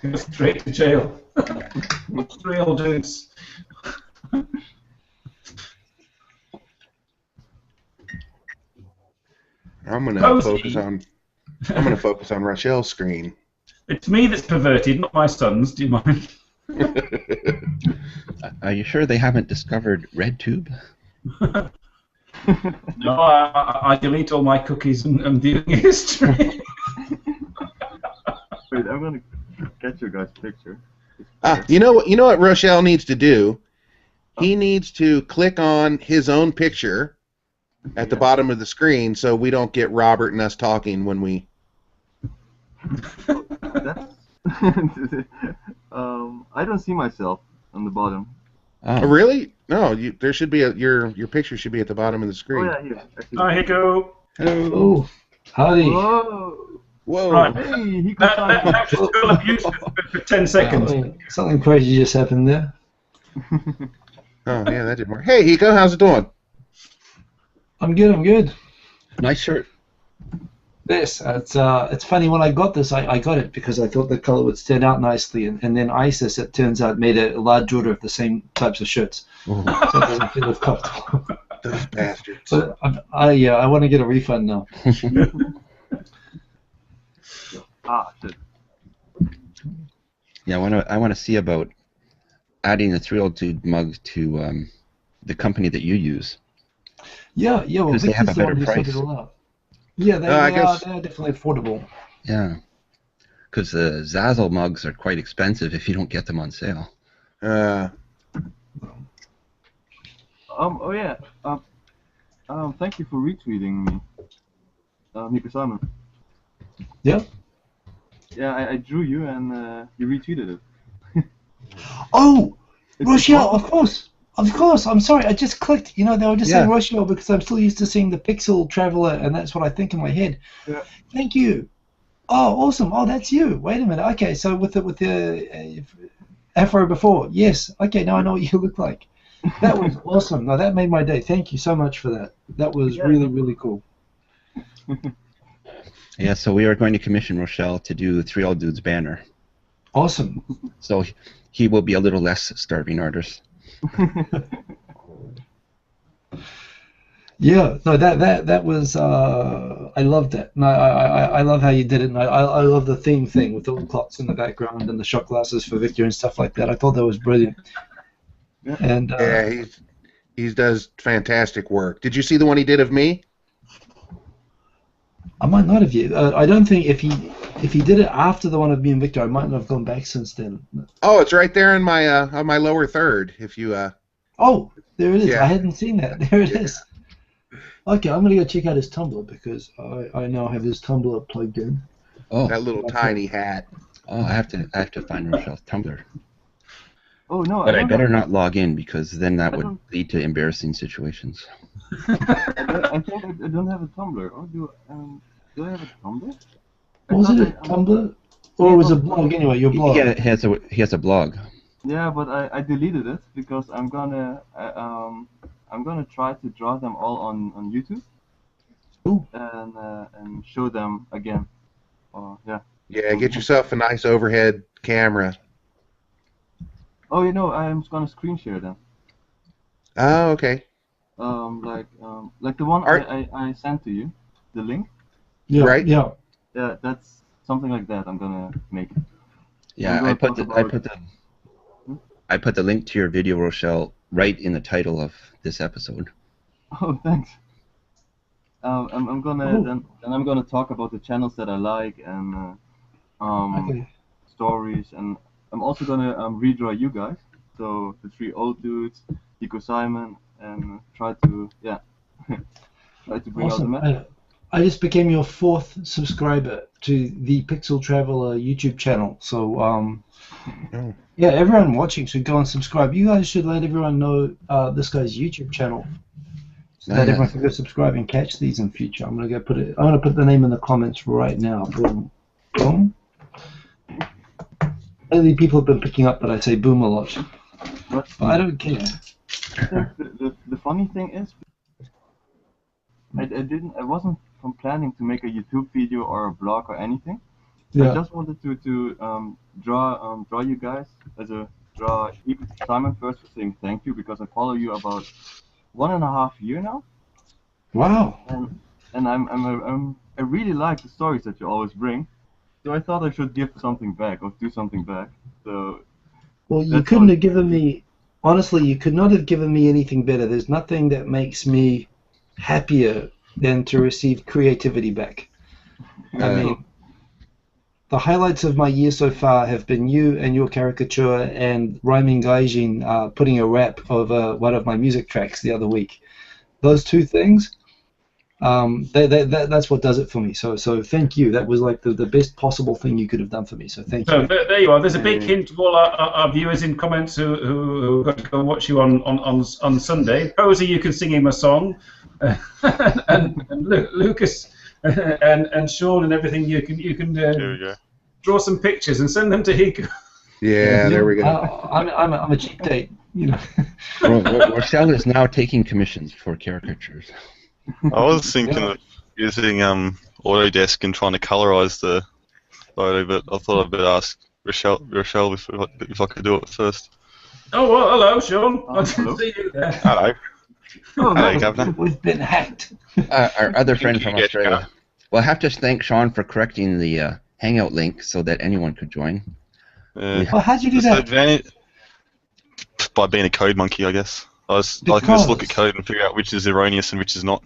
Go straight to jail. 3 old dudes. I'm gonna Cozy. focus on Rouchiel's screen. It's me that's perverted, not my sons. Do you mind? Are you sure they haven't discovered RedTube? No, I delete all my cookies and viewing history. Wait, I'm gonna get your guys' picture. You know what Rouchiel needs to do? He needs to click on his own picture at the bottom of the screen so we don't get Robert and us talking when we... That's I don't see myself on the bottom. Oh, really? No, there should be your picture should be at the bottom of the Oh screen. yeah, here. Actually. Hi, Hiko. Hello. Oh, howdy. Whoa! Whoa. Right. Hey, he That got was still abuse for 10 seconds. Something crazy just happened there. Oh, yeah, that didn't work. Hey, Hiko, how's it doing? I'm good. I'm good. Nice shirt. This it's funny when I got this, I got it because I thought the color would stand out nicely, and then ISIS, it turns out, made a large order of the same types of shirts, so it doesn't feel as comfortable. Those bastards. But I want to get a refund now. Shit. Yeah, I want to see about adding the 3 Old Dude mug to the company that you use. Yeah. Well, Because they have a Victor's the one better who sorted price. it all out. Yeah, they I are guess- they're definitely affordable. Yeah. Because the Zazzle mugs are quite expensive if you don't get them on sale. Oh yeah. Thank you for retweeting me, Nico Simon. Yeah. Yeah, I drew you and you retweeted it. Oh, It's Rouchiel, awesome. of course. I'm sorry, I just clicked. You know, they were just saying Yeah. Rouchiel because I'm still used to seeing the Pixel Traveler, and that's what I think in my head. Yeah. Thank you. Oh, awesome. Oh, that's you. Wait a minute. Okay, so with the afro before, yes. Okay, now I know what you look like. That was awesome. No, that made my day. Thank you so much for that. That was really, really cool. Yeah, so we are going to commission Rochelle to do 3 Old Dudes banner. Awesome. So he will be a little less starving artist. Yeah, no, that was I loved it. No, I love how you did it. And I love the theme thing with the little clocks in the background and the shot glasses for Victor and stuff like that. I thought that was brilliant. Yeah. And Yeah, he does fantastic work. Did you see the one he did of me? I might not have yet. I don't think if he did it after the one of me and Victor, I might not have gone back since then. Oh, it's right there in my on my lower third. If you Oh, there it is. Yeah. I hadn't seen that. There it is. Okay, I'm gonna go check out his Tumblr because I now have his Tumblr plugged in. Oh, that little tiny hat. I have to find Rochelle's Tumblr. Oh no, But I don't better have, not log in because then that I would don't- lead to embarrassing situations. I think I don't have a Tumblr. Oh, do I have a Tumblr? I Was thought it a I- Tumblr? Or it was a blog anyway, your blog? He has a blog. Yeah, but I deleted it because I'm gonna try to draw them all on YouTube. Ooh. And show them again. Yeah. Yeah, get yourself a nice overhead camera. Oh, you know, I'm gonna screen share them. Oh, okay. Like the one Art- I sent to you, the link. Yeah, Right. yeah. Yeah, that's something like that. I'm gonna make it. Yeah, I'm I gonna put talk I put the link to your video, Rochelle, right in the title of this episode. Oh, thanks. I'm gonna Oh. then I'm gonna talk about the channels that I like and Okay. stories, and I'm also gonna redraw you guys. So the 3 Old Dudes, Nico Simon, and try to try to bring out the Awesome. message. I just became your 4th subscriber to the Pixel Traveler YouTube channel. So, Oh. yeah, everyone watching should go and subscribe. You guys should let everyone know this guy's YouTube channel, so that yeah. everyone can go subscribe and catch these in future. I'm gonna put the name in the comments right now. Boom, boom. Lately, people have been picking up that I say boom a lot, But but I don't care. the funny thing is, I wasn't planning to make a YouTube video or a blog or anything. I Yeah. just wanted to draw you guys draw Simon first for saying thank you because I follow you about 1.5 years now, Wow. and I really like the stories that you always bring. So I thought I should give something back or do something back. So Well, you That's couldn't all- have given me. Honestly, you could not have given me anything better. There's nothing that makes me happier than to receive creativity back. I mean, the highlights of my year so far have been you and your caricature and Rhyming Gaijin putting a rap over one of my music tracks the other week. Those two things, that's what does it for me. So thank you. That was like the best possible thing you could have done for me. So thank So you. there you are. There's a big hint to all our viewers in comments who got to go and watch you on Sunday. Posey, you can sing him a song, and Lucas and Sean and everything. You can There we go. draw some pictures and send them to Hiko. Yeah, there we go. I'm a cheap date. You know. Rochelle is now taking commissions for caricatures. I was thinking Yeah. of using Autodesk and trying to colorize the photo, but I thought I'd better ask Rochelle if I could do it first. Oh, well, hello, Sean. I didn't Hello. see you there. Hello. Oh, Hello, no, Governor. we've been hacked. Our other friend from you get Australia. Well, I have to thank Sean for correcting the Hangout link so that anyone could join. Yeah. Oh, how'd you do Just the that? advantage by being a code monkey, I guess. I can just look at Because- code and figure out which is erroneous and which is not.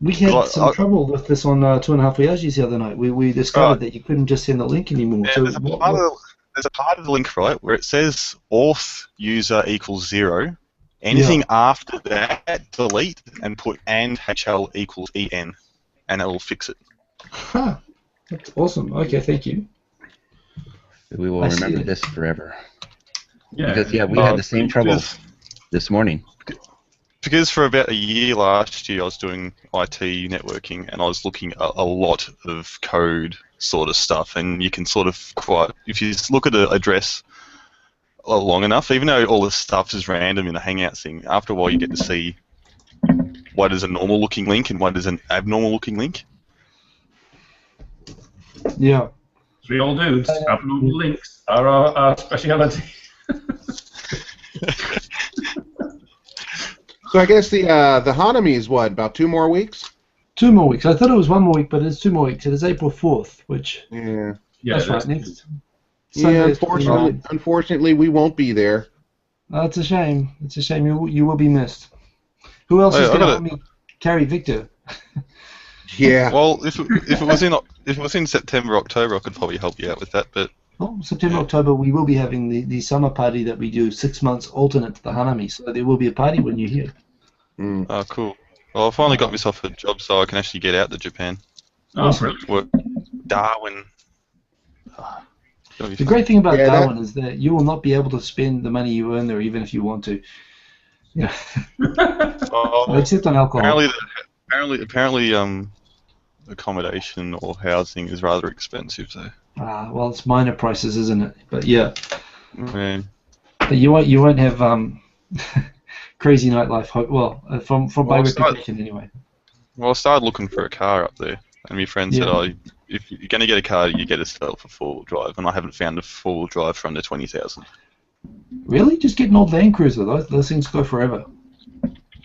We had Well, some trouble with this on 2.5 Realities the other night. We discovered that you couldn't just send the link anymore. Yeah, So there's a part of the link, right, where it says auth user equals 0. Anything after that, delete and put and HL equals EN, and it will fix it. Huh. That's awesome. Okay, thank you. We will I see remember it. this forever. Yeah. Because, we had the same trouble this morning. Because for about a year last year, I was doing IT networking, and I was looking at a lot of code sort of stuff, and you can sort of if you just look at an address long enough, even though all this stuff is random in the Hangout thing, after a while you get to see what is a normal looking link and what is an abnormal looking link. Yeah. As we all do, abnormal links are our speciality. So I guess the Hanami is what, about 2 more weeks? 2 more weeks. I thought it was 1 more week, but it's 2 more weeks. It is April 4th, which Yeah. Yeah, that's right. Next. Yeah, Sunday, unfortunately, we won't be there. It's a shame. It's a shame. You will be missed. Who else Hey, is I going to gotta- help me carry Victor? Yeah. Well, if it was in September, October, I could probably help you out with that. But Well, September, October, we will be having the summer party that we do 6 months alternate to the Hanami. So there will be a party when you're here. Mm. oh, cool. Well, I finally got myself a job, so I can actually get out to Japan. Oh, brilliant. Work Darwin. The great thing about Yeah, Darwin is that you will not be able to spend the money you earn there, even if you want to. Yeah. Oh, Except on alcohol. apparently, accommodation or housing is rather expensive, though. Well, it's minor prices, isn't it? But yeah, Man. but you won't have crazy nightlife. Well, from by Well, it's not- reputation anyway. Well, I started looking for a car up there, and my friend said, Yeah. if you're going to get a car, you get yourself a four-wheel drive, and I haven't found a four-wheel drive for under 20,000. Really, just get an old Land Cruiser. Those things go forever.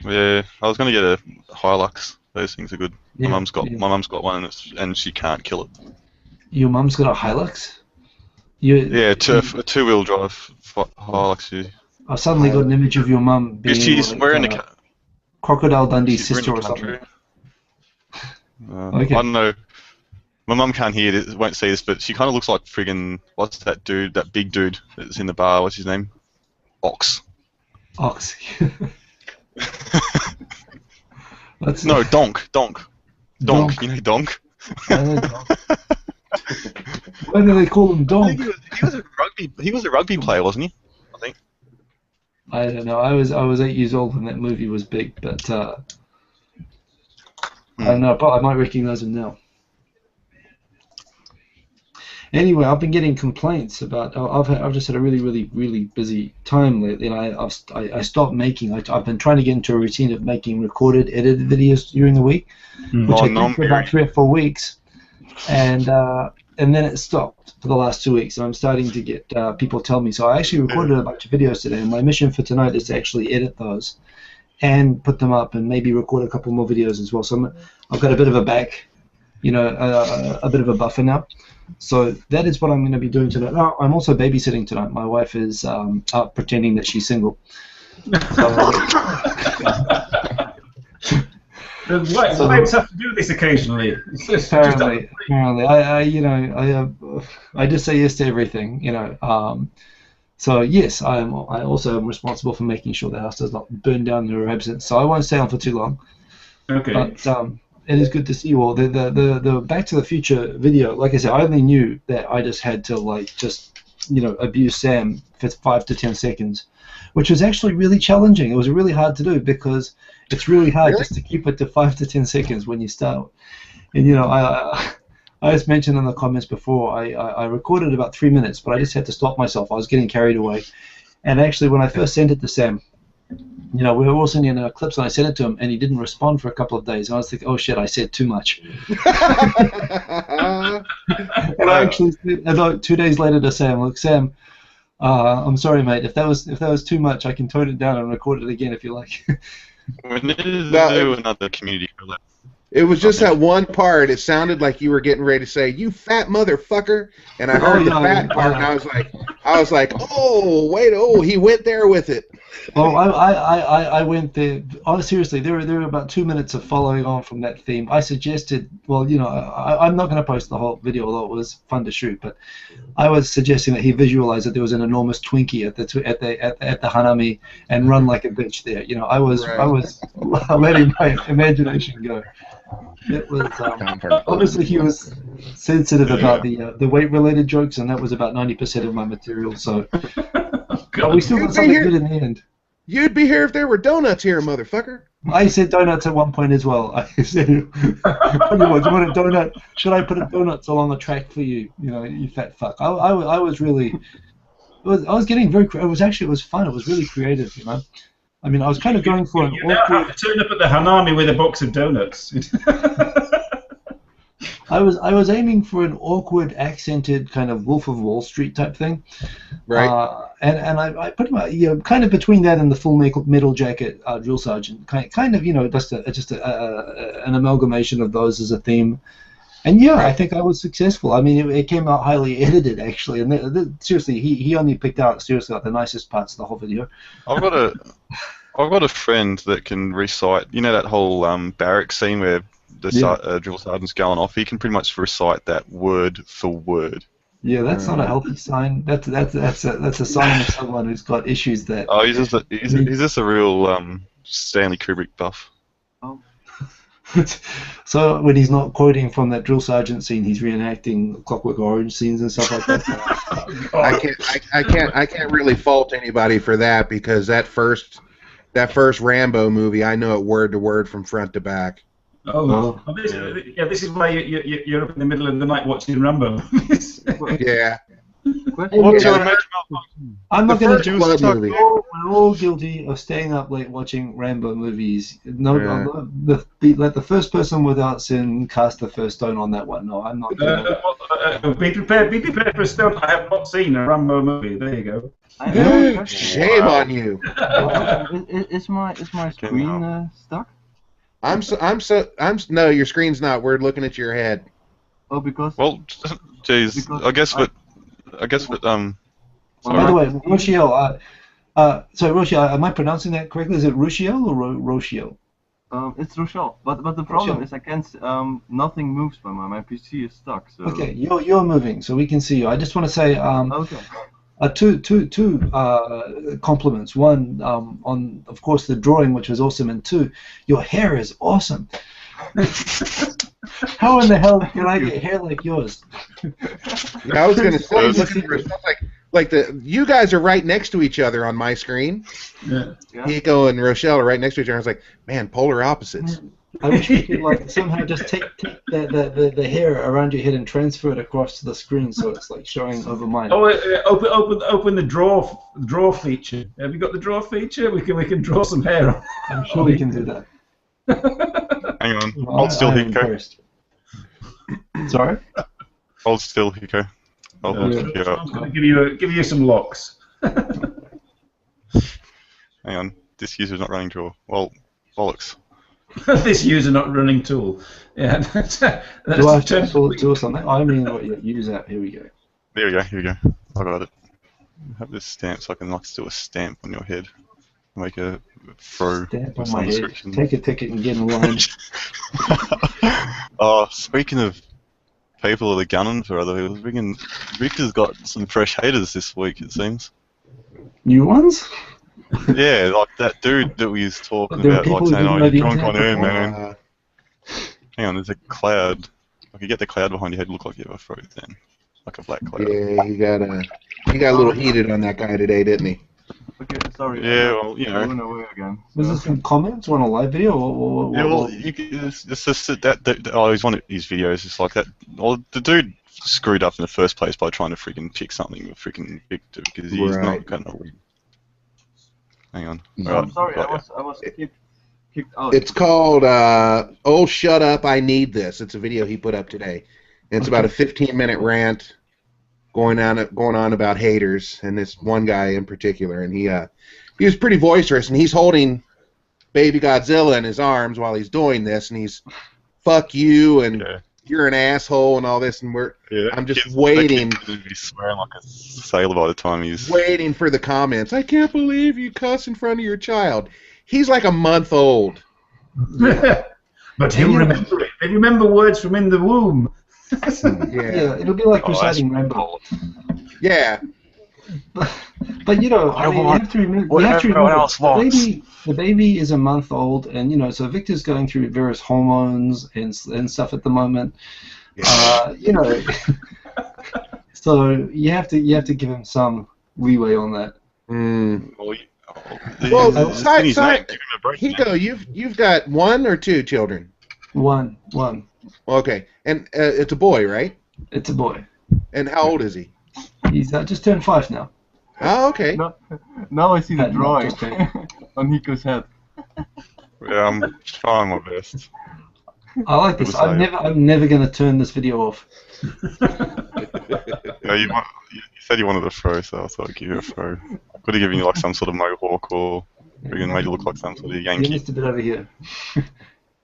Yeah, I was going to get a Hilux. Those things are good. Yeah, my mum's got one, and she can't kill it. Your mum's got a Hilux. Yeah, a two-wheel drive Hilux. Yeah. I suddenly got an image of your mum being She's like, wearing the Crocodile Dundee's she's wearing sister the or something. country. Okay. I don't know. My mum can't hear this, won't see this, but she kind of looks like friggin' what's that dude, that big dude that's in the bar? What's his name? Ox. Ox. That's No, Donk. Donk. You know Donk. I know Donk. Why do they call him I Donk? think he was a rugby player, wasn't he? I think. I don't know. I was 8 years old when that movie was big, but I don't know. But I might recognize him now. Anyway, I've been getting complaints about. I've just had a really busy time lately, and I stopped making. I've been trying to get into a routine of making recorded, edited videos during the week, which I did for about 3 or 4 weeks, and then it stopped for the last 2 weeks. And I'm starting to get people tell me. So I actually recorded a bunch of videos today, and my mission for tonight is to actually edit those and put them up, and maybe record a couple more videos as well. So I've got a bit of a back, a bit of a buffer now. So that is what I'm going to be doing tonight. Oh, I'm also babysitting tonight. My wife is out pretending that she's single. Wives have to do this occasionally. Apparently, I just say yes to everything, So yes, I also am responsible for making sure the house does not burn down in her absence. So I won't stay on for too long. Okay. But it is good to see you all. The Back to the Future video, like I said, I only knew that I just had to abuse Sam for 5 to 10 seconds, which was actually really challenging. It was really hard to do because it's really hard just to keep it to 5 to 10 seconds when you start. And I just mentioned in the comments before, I recorded about 3 minutes, but I just had to stop myself. I was getting carried away. And actually, when I first sent it to Sam, you know, we were all sending in clips, and I sent it to him, and he didn't respond for a couple of days. And I was thinking, oh shit, I said too much. And I actually said, about 2 days later to Sam, look, Sam, I'm sorry, mate. If that was too much, I can tone it down and record it again if you like. We need to do another community collab. It was just that one part. It sounded like you were getting ready to say, "You fat motherfucker," and I heard the fat part, and I was like, "Oh, wait, oh, he went there with it." Well, I went there. Oh, seriously, there were about 2 minutes of following on from that theme. I suggested, well, you know, I'm not going to post the whole video, although it was fun to shoot. But I was suggesting that he visualize that there was an enormous Twinkie at the Hanami and run like a bitch there. You know, I was letting my imagination go. It was obviously he was sensitive about the weight-related jokes, and that was about 90% of my material. So, but we still got something good in the end. You'd be here if there were donuts here, motherfucker. I said donuts at one point as well. I said, "Do you want a donut? Should I put donuts along the track for you? You know, you fat fuck." I was really, I was getting very. It was fun. It was really creative, you know. I mean, I was kind of going for an awkward... You now have to turn up at the Hanami with a box of donuts. I was aiming for an awkward, accented kind of Wolf of Wall Street type thing. Right. And I put my, you know, kind of between that and the Full Metal Jacket drill sergeant, kind of, you know, just an amalgamation of those as a theme. And yeah, I think I was successful. I mean, it came out highly edited, actually. And seriously, he only picked out like the nicest parts of the whole video. I've got a friend that can recite. You know that whole barracks scene where the drill sergeant's going off. He can pretty much recite that word for word. Yeah, that's not a healthy sign. That's a sign of someone who's got issues that. Oh, he's just a real Stanley Kubrick buff. Oh. So when he's not quoting from that drill sergeant scene, he's reenacting Clockwork Orange scenes and stuff like that. I can't really fault anybody for that, because that first Rambo movie, I know it word to word from front to back. Oh, this is why you're up in the middle of the night watching Rambo. Yeah. What's your I'm not going to movie. We're all guilty of staying up late watching Rambo movies. No, let the first person without sin cast the first stone on that one. No, I'm not going to. Be prepared for a stone. I have not seen a Rambo movie. There you go. Shame on you. Is my screen stuck? No, your screen's not. We're looking at your head. Oh, because. Well, geez, I guess. By the way, Rouchiel. So Rouchiel, am I pronouncing that correctly? Is it Rouchiel or Rouchiel? It's Rouchiel, but the problem is I can't. Nothing moves by my PC is stuck. So. Okay, you're moving, so we can see you. I just want to say. Okay. Two compliments. One, on of course the drawing, which was awesome, and two, your hair is awesome. How in the hell can I get hair like yours? I was going to say, looking for stuff like you guys are right next to each other on my screen. Yeah. Hiko and Rouchiel are right next to each other. I was like, man, polar opposites. I wish we could like somehow just take the hair around your head and transfer it across to the screen so it's like showing over mine. Oh, open the draw feature. Have you got the draw feature? We can draw some hair on. I'm sure we can do that. Hang on. Hold still, Hiko. Sorry? Hold still, Hiko. I'm going to give you some locks. Hang on. This user's not running draw. Well, bollocks. This user not running tool. Yeah. Do I have to do something? I mean, what you use that. Here we go. There we go. Here we go. I got it. Have this stamp so I can like do a stamp on your head. Make a throw. Stamp on my head. Take a ticket and get in line. Speaking of people that are gunning for other people, Victor's got some fresh haters this week, it seems. New ones? Yeah, like that dude that we was talking about, like saying, "Oh, you're drunk on air, man." Hang on, there's a cloud. I could get the cloud behind your head look like you have a throat then, like a black cloud. Yeah, he got a little heated on that guy today, didn't he? Okay, sorry. Yeah, well, you know. Going away again. Was this in comments or on a live video? Yeah, well, it's just that he's one of his videos. It's like that. Well, the dude screwed up in the first place by trying to freaking pick something with freaking Victor because he's not gonna win. Hang on. No. Right, I'm sorry, I got was kicked out. It's called "Oh Shut Up, I Need This." It's a video he put up today. And it's about a 15-minute rant going on about haters, and this one guy in particular. And he was pretty boisterous, and he's holding Baby Godzilla in his arms while he's doing this, and he's "fuck you" and "you're an asshole" and all this, and I'm just waiting. He's swearing like a sailor by the time he's waiting for the comments. I can't believe you cuss in front of your child. He's like a month old. But he'll remember it. They remember words from in the womb. Yeah, it'll be like reciting Rambo. Yeah. But you know, I mean, you have to remember, the baby is a month old, and you know, so Victor's going through various hormones and stuff at the moment. You know, so you have to give him some leeway on that. Well, Hiko, you've got one or two children? One. Okay, and it's a boy, right? It's a boy. And how old is he? He's just turned 5 now. Oh, okay. Now I see the Not drawing just on Hiko's head. Yeah, I'm trying my best. I like this. I'm never going to turn this video off. Yeah, you said you wanted a fro, so I thought I'd give you a fro. Could have given you like some sort of mohawk, or even made you look like some sort of Yankee. Just a bit over here.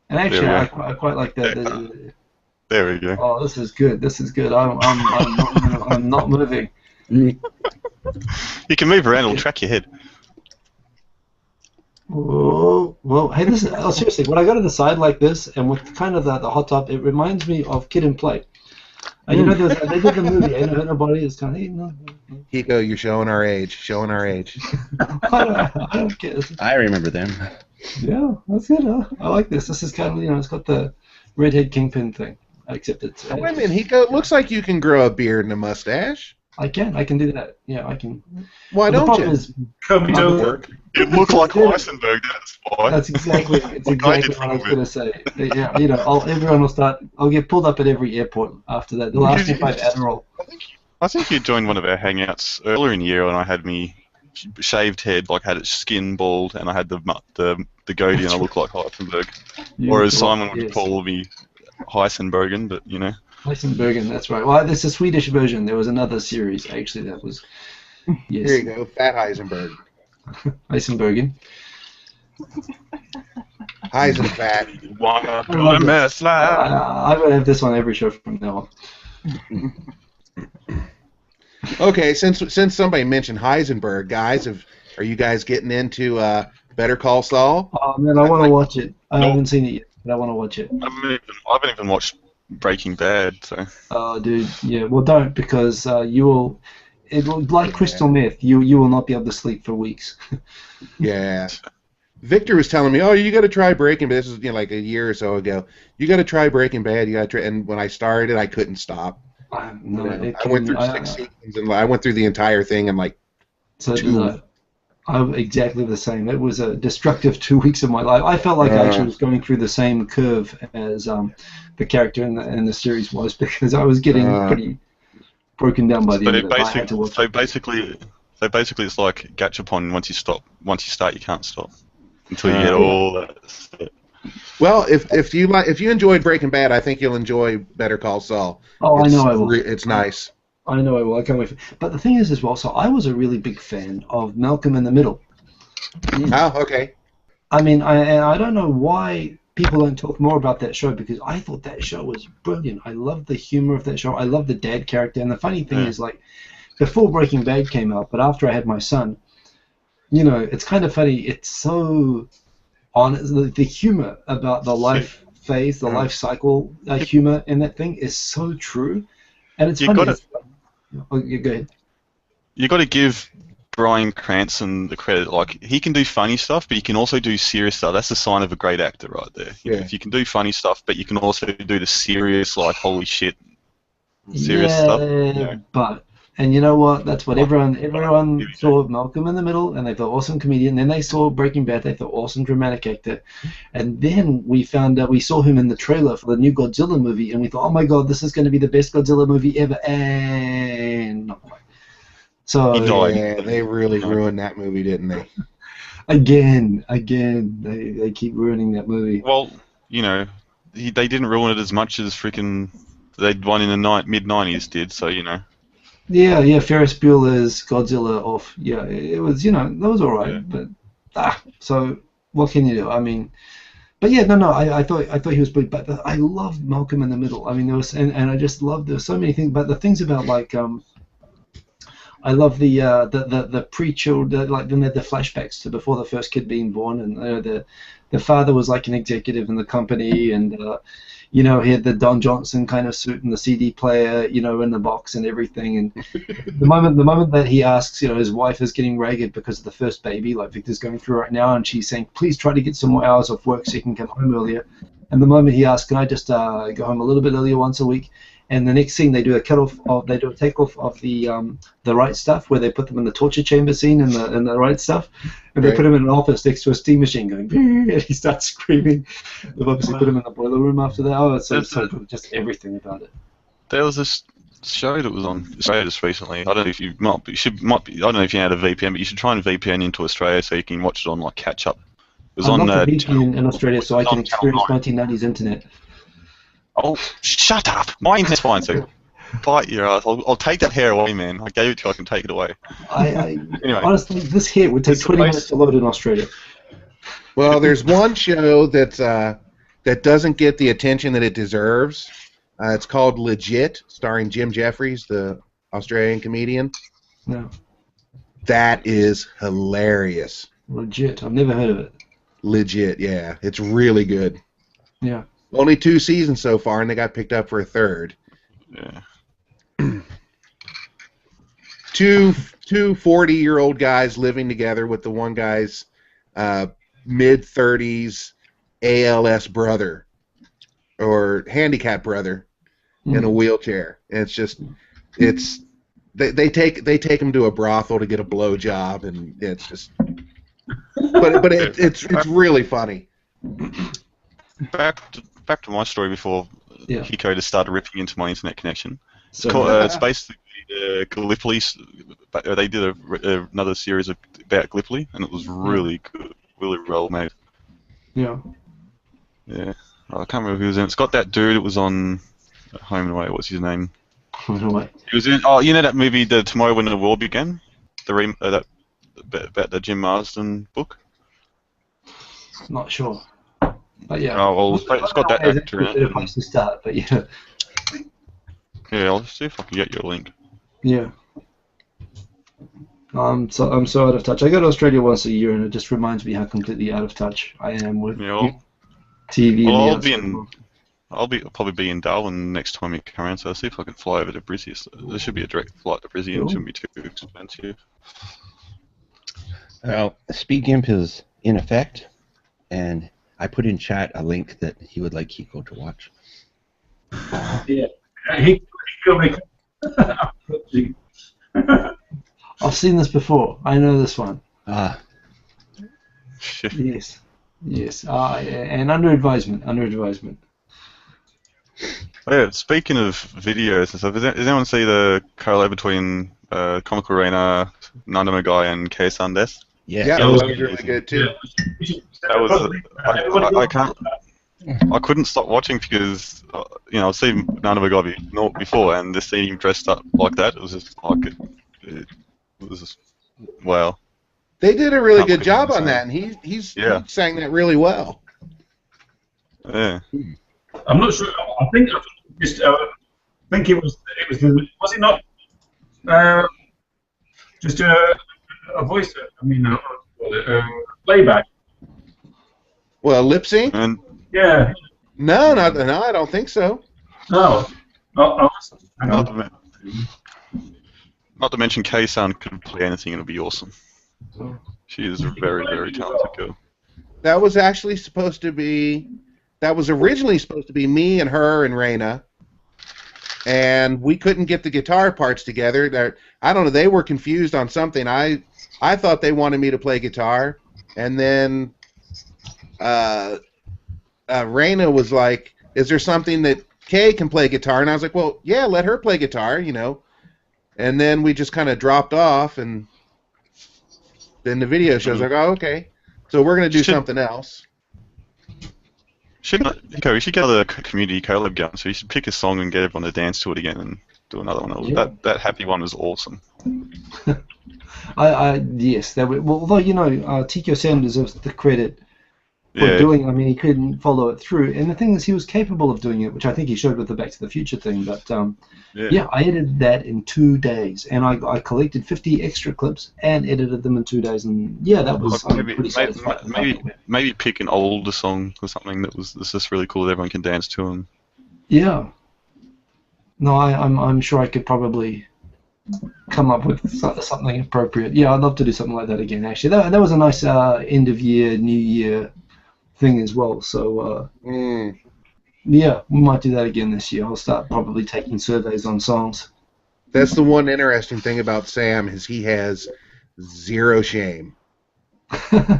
And actually, I quite like that. There we go. Oh, this is good. This is good. I'm not moving. You can move around; it'll track your head. Whoa, well, hey, this is seriously. When I go to the side like this, and with kind of the hot top, it reminds me of Kid and Play. And you know, they did the movie, Ain't No Nobody. It's kind of, hey, no. Hiko, you're showing our age. I don't care. I remember them. Yeah, that's good. I like this. This is kind of, you know, it's got the redhead kingpin thing. Except it's. Wait a minute, Hiko. It looks like you can grow a beard and a mustache. I can do that. Yeah, I can. Why But the don't problem you? is, Come to You look like Heisenberg, that's why. that's exactly what I was going to say. Yeah, you know, everyone will start. I'll get pulled up at every airport after that. They'll ask me if I have Adderall. I think you joined one of our hangouts earlier in the year, and I had me shaved head, like had it skin bald, and I had the goatee, and I looked like Heisenberg. Or as Simon would call me, Heisenbergen, but you know. Heisenbergen, that's right. Well, there's a Swedish version. There was another series actually that was. Yes. There you go, Fat Heisenberg. Heisenbergen. Heisenfat. Wanna do a mess like I'm gonna have this on every show from now on. Okay, since somebody mentioned Heisenberg, guys, are you guys getting into Better Call Saul? Oh man, I want to watch it. I Nope. haven't seen it yet, but I want to watch it. I haven't even watched Breaking Bad, so. Oh, dude, yeah. Well, don't, because you will. It will, like crystal meth. You will not be able to sleep for weeks. Yeah. Victor was telling me, "Oh, you got to try Breaking Bad." This is like a year or so ago. You got to try Breaking Bad. You got to try. And when I started, I couldn't stop. I went through 6 seasons, and I went through the entire thing in like 2. I'm exactly the same. It was a destructive 2 weeks of my life. I felt like I actually was going through the same curve as the character in the series was, because I was getting pretty broken down by the end of it. I had to watch So basically, it's like Gachapon. Once you start, you can't stop until you get all that stuff. Well, if you enjoyed Breaking Bad, I think you'll enjoy Better Call Saul. Oh, I know I will. It's nice. I know I will. I can't wait. But the thing is as well, so I was a really big fan of Malcolm in the Middle. Oh, okay. I mean, I don't know why people don't talk more about that show, because I thought that show was brilliant. I loved the humor of that show. I loved the dad character. And the funny thing is, like, before Breaking Bad came out, but after I had my son, you know, it's kind of funny. It's so the humor about the life phase, the life cycle humor in that thing is so true. And it's funny. Go ahead. You got to give Bryan Cranston the credit. Like, he can do funny stuff, but he can also do serious stuff. That's a sign of a great actor right there. You know, if you can do funny stuff, but you can also do the serious, like, holy shit, serious stuff. You know. But and you know what? That's what everyone saw Malcolm in the Middle, and they thought awesome comedian. Then they saw Breaking Bad, they thought awesome dramatic actor, and then we found out we saw him in the trailer for the new Godzilla movie, and we thought, oh my god, this is going to be the best Godzilla movie ever, and not quite. So yeah, they really ruined that movie, didn't they? Again, they keep ruining that movie. Well, you know, they didn't ruin it as much as freaking they'd one in the mid-90s did. So you know. Yeah, Ferris Bueller's Godzilla off. Yeah, it was, that was all right, Yeah. but so what can you do? I mean, but yeah, no, I thought he was big, but I love Malcolm in the Middle. I mean, there was, and I just loved, there were so many things, but the things about like I love the pre-children, like the flashbacks to before the first kid being born, and the father was like an executive in the company, and he had the Don Johnson kind of suit and the CD player, in the box and everything. And the moment that he asks, his wife is getting ragged because of the first baby, like Victor's going through right now, and she's saying, please try to get some more hours off work so you can come home earlier. And the moment he asks, can I just go home a little bit earlier once a week? And the next scene, they do a takeoff of the right stuff, where they put them in the torture chamber scene in the right stuff, and they put him in an office next to a steam machine going, and he starts screaming. They've obviously put him in the boiler room after that. Oh, it's so good, just everything about it. There was this show that was on Australia just recently. I don't know if you might be. I don't know if you had a VPN, but you should try and VPN into Australia so you can watch it on like catch up. It was I'm on not a VPN in Australia, so I can on Channel experience 1990s internet. Oh, shut up! My internet's fine, so bite your ass. I'll take that hair away, man. I gave it to you. I can take it away. Anyway. Honestly, this hair would take 20 minutes to load in Australia. Well, there's one show that doesn't get the attention that it deserves. It's called Legit, starring Jim Jeffries, the Australian comedian. No. That is hilarious. Legit. I've never heard of it. Legit, yeah. It's really good. Yeah. Only 2 seasons so far, and they got picked up for a 3rd. Yeah. Two 40-year-old guys living together with the one guy's mid-30s ALS brother or handicapped brother in a wheelchair. And they take him to a brothel to get a blowjob, and it's just. But it's really funny. Back to my story before Hiko just started ripping into my internet connection. It's basically Gallipoli. They did another series about Gallipoli, and it was really good, really well made. Yeah. Yeah. I can't remember who was in it. It's got that dude that was on Home and Away. What's his name? Home and Away. He was in. Oh, you know that movie, The Tomorrow When the War Began? That about the Jim Marsden book. Not sure. But yeah. Oh well, it's got that actor in it. It's a place to start, but yeah. Yeah, I'll see if I can get you a link. Yeah. I'm so out of touch. I go to Australia once a year, and it just reminds me how completely out of touch I am with TV. Well, I'll probably be in Darwin next time you come around, so I'll see if I can fly over to Brizzy. So there should be a direct flight to Brizzy, and it shouldn't be too expensive. Well, Speed Gimp is in effect, and I put in chat a link that he would like Hiko to watch. Yeah, he killed me. I've seen this before. I know this one. Shit. Yes. And under advisement. Oh, yeah, speaking of videos and stuff, does anyone see the correlation between Comical Arena, Nanda Magai, and K-San Death? Yeah, that was really good too. That was I couldn't stop watching because I've seen Nanda Magai before, and just seeing him dressed up like that, it was just like it was just, wow. They did a really good job on that, and he sang that really well. Yeah. I'm not sure. I think it was it not just a voice? I mean, playback. Well, lip sync? Yeah. No, I don't think so. No. Not to mention Kei-san could play anything and it would be awesome. She is a very, very talented girl. That was actually supposed to be... That was originally supposed to be me and her and Raina. And we couldn't get the guitar parts together. I don't know, they were confused on something. I thought they wanted me to play guitar. And then Raina was like, is there something that Kay can play guitar? And I was like, well, yeah, let her play guitar, And then we just kind of dropped off, and then the video show's like, oh, okay. So we're gonna do something else. We should get the community collab going. So you should pick a song and get everyone to dance to it again and do another one. Yeah. That happy one was awesome. Yes, that would, well, although Tiko Sam deserves the credit for doing. I mean, he couldn't follow it through, and the thing is, he was capable of doing it, which I think he showed with the Back to the Future thing. But I edited that in 2 days, and I collected 50 extra clips and edited them in 2 days, and that was pretty satisfied. Maybe pick an older song or something that's just really cool that everyone can dance to. And yeah, no, I'm sure I could probably come up with something appropriate. Yeah, I'd love to do something like that again. Actually, that was a nice end of year, New Year thing as well. So we might do that again this year. I'll start probably taking surveys on songs. That's the one interesting thing about Sam is he has zero shame.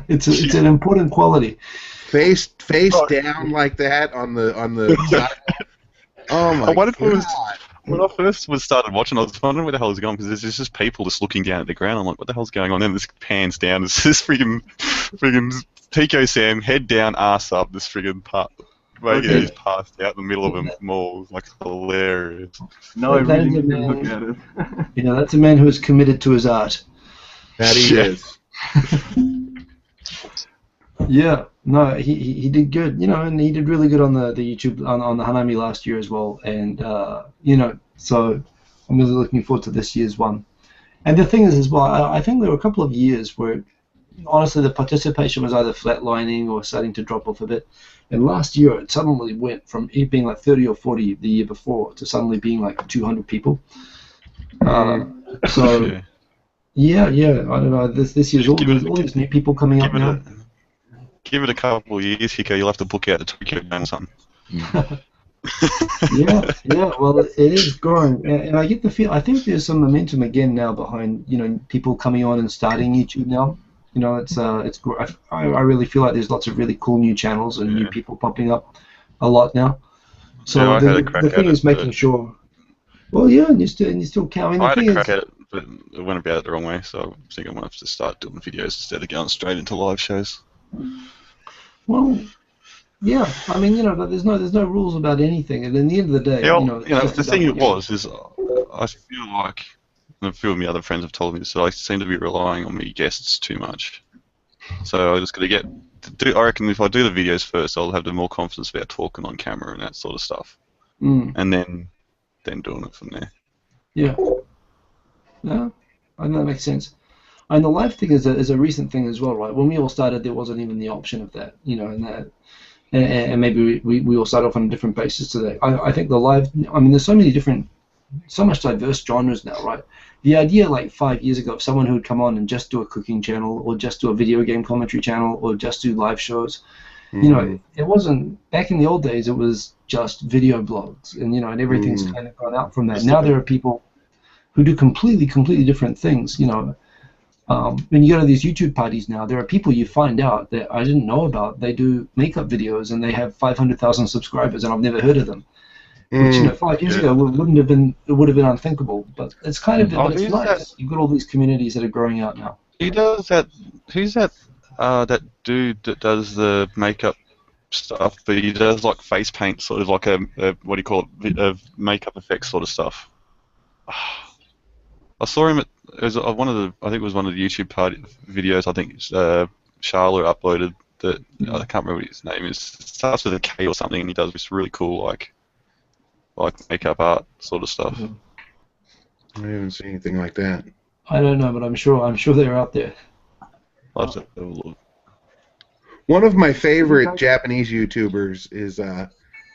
It's an important quality. Face down like that on the side. Oh my God. When I first started watching, I was wondering where the hell is going, because there's just people just looking down at the ground. I'm like, what the hell's going on? And this pans down. It's this friggin' Tiko Sam, head down, ass up, this friggin' part. He's passed out in the middle of a mall. Like, hilarious. No, I really need to look at it. That's a man who is committed to his art. That he is. Yeah, no, he did good, and he did really good on the YouTube on the Hanami last year as well, and so I'm really looking forward to this year's one. And the thing is as well, I think there were a couple of years where honestly the participation was either flatlining or starting to drop off a bit, and last year it suddenly went from it being like 30 or 40 the year before to suddenly being like 200 people. So yeah, I don't know, this year's all these new people coming up now. Give it a couple of years, Hiko. You'll have to book out the Tokyo Game or something. Well, it is growing, and I get the feel. I think there's some momentum again now behind people coming on and starting YouTube now. It's I really feel like there's lots of really cool new channels and new people popping up a lot now. So the thing is making sure. Well, and you're still counting. I had a crack at it, but it went about it the wrong way. So I think I'm gonna have to start doing videos instead of going straight into live shows. Well, yeah. I mean, there's no rules about anything, and in the end of the day, the thing is, I feel like, and a few of my other friends have told me this, that I seem to be relying on me guests too much. So I just got to I reckon if I do the videos first, I'll have the more confidence about talking on camera and that sort of stuff, and then doing it from there. Yeah. No, I think that makes sense. And the live thing is a recent thing as well, right? When we all started, there wasn't even the option of that, and maybe we all started off on a different basis today. I think the live, I mean, there's so much diverse genres now, right? The idea like 5 years ago of someone who would come on and just do a cooking channel or just do a video game commentary channel or just do live shows, it wasn't, back in the old days, it was just video blogs, and everything's kind of gone out from that. Now there are people who do completely different things, when you go to these YouTube parties now, there are people you find out that I didn't know about. They do makeup videos and they have 500,000 subscribers, and I've never heard of them. Which 5 years ago would have been unthinkable. But it's kind of it's nice. You've got all these communities that are growing out now. Who's that? That dude that does the makeup stuff, but he does like face paint, sort of like a what do you call it? Makeup effects sort of stuff. I saw him at I think it was one of the YouTube party videos. I think Charlotte uploaded that. I can't remember what his name is. It starts with a K or something, and he does this really cool like makeup art sort of stuff. I haven't seen anything like that. I don't know, but I'm sure they're out there. I'll have to have a look. One of my favorite Japanese YouTubers is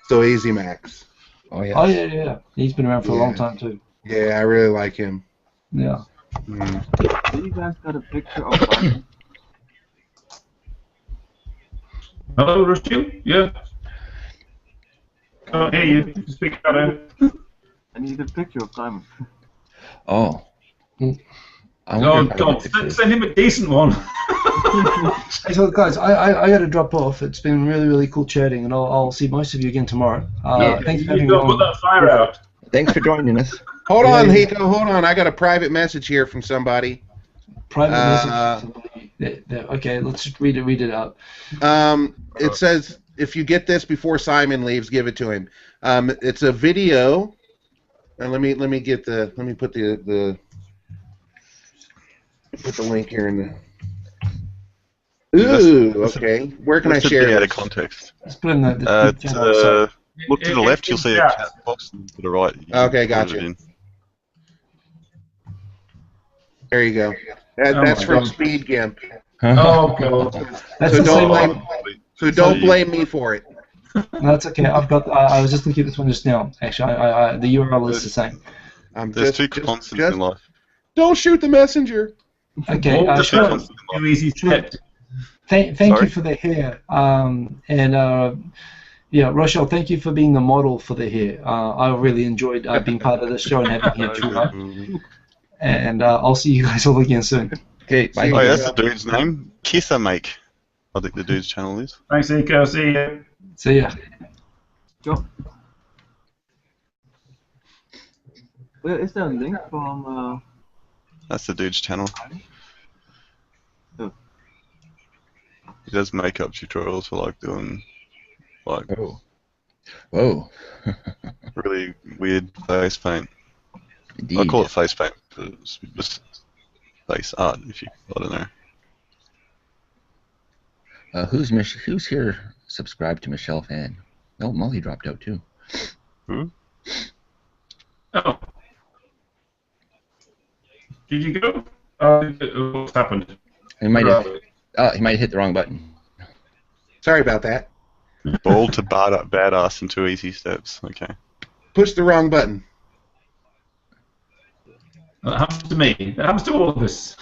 So Easy Max. Oh yeah. He's been around for a long time too. Yeah, I really like him. Yeah. You guys got a picture of one? Hello, Rouchiel? Yeah. Oh, hey, you speak out. I need a picture of Simon. Oh. Oh, God, send him a decent one. Hey, so guys, I got to drop off. It's been really cool chatting, and I'll see most of you again tomorrow. Thanks for having me on. Put that fire out. Thanks for joining us. Hold on, Hiko, hold on. I got a private message here from somebody. Private message from somebody. Okay, let's just read it out. It says if you get this before Simon leaves, give it to him. It's a video. And let me put the link here in the. Ooh, okay. Where can I That's a share bit out of this? context. Let's put in the channel. So. Look to the left, you'll see a chat box, and to the right. You can Okay, put gotcha. it in. There you go. That's from Speed Gimp. Oh, God. That's So the same don't one. So don't blame me for it. No, that's okay. I've got. I was just looking at this one just now. Actually, the URL is the same. There's two constants in life. Don't shoot the messenger. Okay. There's two Sean, constants in Too life. easy step. thank you for the hair. Yeah, Rouchiel, thank you for being the model for the hair. I really enjoyed being part of the show and having hair too. And I'll see you guys all again soon. Okay, bye. Oh, yeah, that's the dude's name. Kisser Make. I think the dude's channel is. Thanks, Nico. See you. See ya. Sure. Where is there a link from? That's the dude's channel. Oh. He does makeup tutorials for like doing like Whoa. really weird face paint. Indeed. I call it face paint, but it's just face art. If you, I don't know. Who's here subscribed to Michelle Fan? Oh, Molly dropped out too. Who? Oh. Did you go? What's happened? He might have hit the wrong button. Sorry about that. Bald to badass in 2 easy steps. Okay. Push the wrong button. That happens to me. That happens to all of us.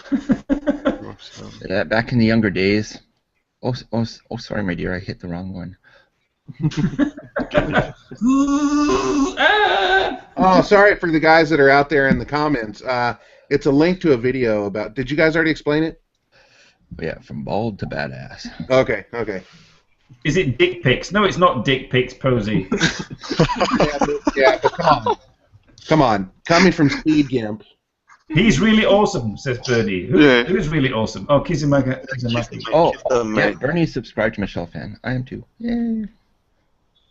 Back in the younger days. Oh, sorry, my dear, I hit the wrong one. Oh, sorry for the guys that are out there in the comments. It's a link to a video about. Did you guys already explain it? Yeah, from bald to badass. Okay. Is it dick pics? No, it's not dick pics, Posey. Yeah, but come on. Coming from Speed Gimp. He's really awesome, says Bernie. Who's really awesome? Oh, Kizimaka. Oh, yeah, Bernie's subscribed to Michelle Fan. I am too. Yay.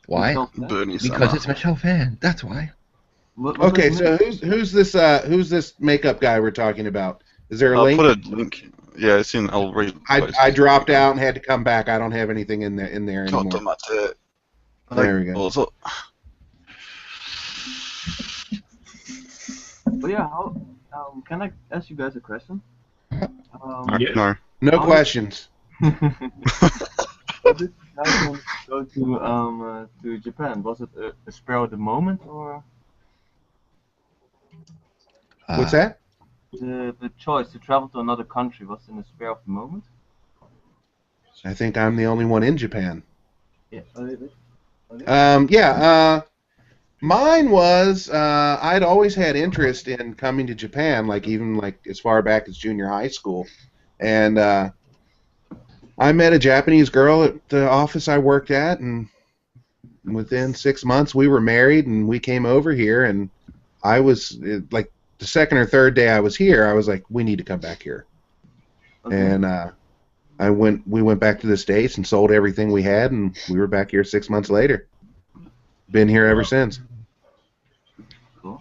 Why? Because it's Michelle Fan. That's why. Okay, so who's this makeup guy we're talking about? Is there a link? I'll put a link. Yeah, it's in. I'll read. I dropped out and had to come back. I don't have anything in there anymore. There we go. But yeah, can I ask you guys a question? No. No questions. Did you guys want to go to Japan? Was it a spur of the moment, or What's that? the choice to travel to another country was in a spur of the moment? I think I'm the only one in Japan. Yeah. Mine was I'd always had interest in coming to Japan, even as far back as junior high school, and I met a Japanese girl at the office I worked at, and within 6 months we were married, and we came over here, and I was like the second or third day I was here, I was like, we need to come back here, and we went back to the States and sold everything we had, and we were back here 6 months later. Been here ever since. Cool.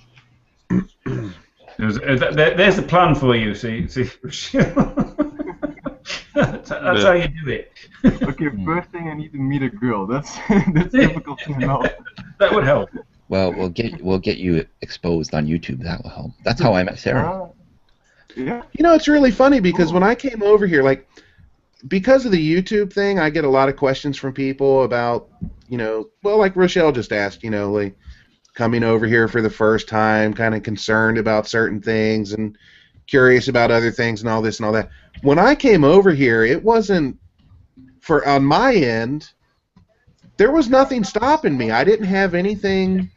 There's a plan for you. See. That's how you do it. Okay, first thing I need to meet a girl. That's difficult to know. That would help. Well, we'll get you exposed on YouTube. That will help. That's how I met Sarah. Yeah. It's really funny because when I came over here, because of the YouTube thing, I get a lot of questions from people about, like Rouchiel just asked, coming over here for the first time, kind of concerned about certain things and curious about other things and all this and all that. When I came over here, it wasn't, on my end, there was nothing stopping me. I didn't have anything,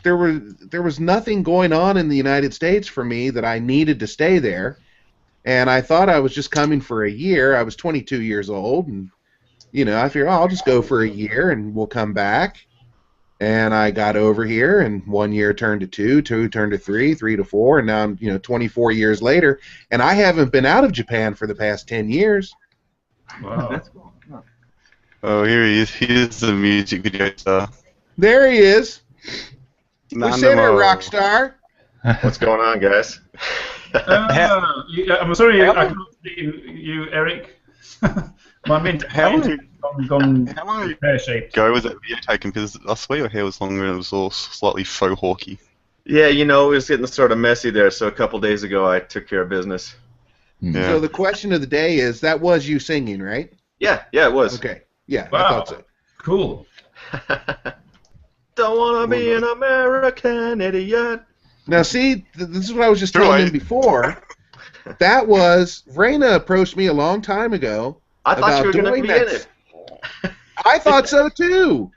there was nothing going on in the United States for me that I needed to stay there. And I thought I was just coming for a year. I was 22 years old, and I figured, I'll just go for a year and we'll come back. And I got over here, and 1 year turned to 2, 2 turned to 3, 3 to 4, and now I'm 24 years later, and I haven't been out of Japan for the past 10 years. Wow. That's cool. Yeah. Oh, here he is. Here's the music video star. There he is. What's there, Nanamo. rock star? What's going on, guys? I'm sorry, I couldn't see you, Eric. My mint How long- gone How long did it pear-shaped. go with that video taken? Because I swear your hair was longer and it was all slightly faux hawky. Yeah, it was getting sort of messy there, so a couple days ago I took care of business. Yeah. So the question of the day is, that was you singing, right? Yeah, it was. Okay. Yeah, I Wow. thought so. Cool. Don't want to be an American idiot. Now, see, this is what I was just Too telling late. him before. That was, Raina approached me a long time ago. I thought About you were going to doing be that. in it. I thought so, too.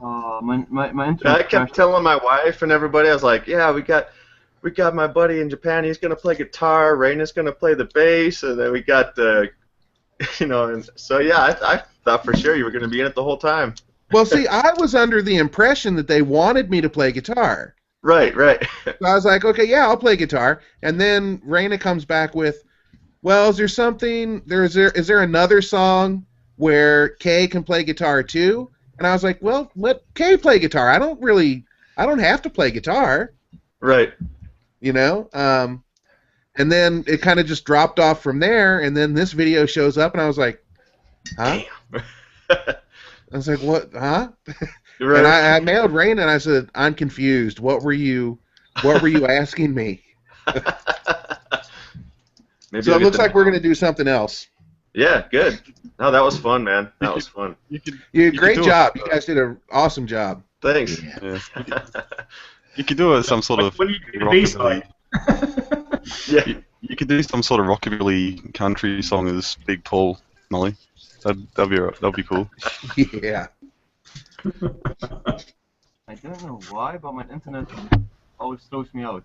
My internet I kept crashed. telling my wife and everybody, I was like, yeah, we got my buddy in Japan, he's going to play guitar, Raina's going to play the bass, and then we got, and so yeah, I thought for sure you were going to be in it the whole time. Well, see, I was under the impression that they wanted me to play guitar. Right. So I was like, okay, yeah, I'll play guitar. And then Raina comes back with, well, is there another song where Kay can play guitar too? And I was like, well, let Kay play guitar. I don't have to play guitar, Right. And then it kind of just dropped off from there. And then this video shows up, and I was like, huh? I was like, what? Huh? Right. And I mailed Raina, and I said, I'm confused. What were you asking me? Maybe So I'll it get looks the- like we're going to do something else. Yeah, good. No, that was fun, man. That was fun. You could, Great do job. it. You guys did an awesome job. Thanks. Yeah. You could do some sort of When you do the B-side. Yeah. You could do some sort of rockabilly country song as Big Paul, Molly. That'd be cool. Yeah. I don't know why, but my internet always throws me out.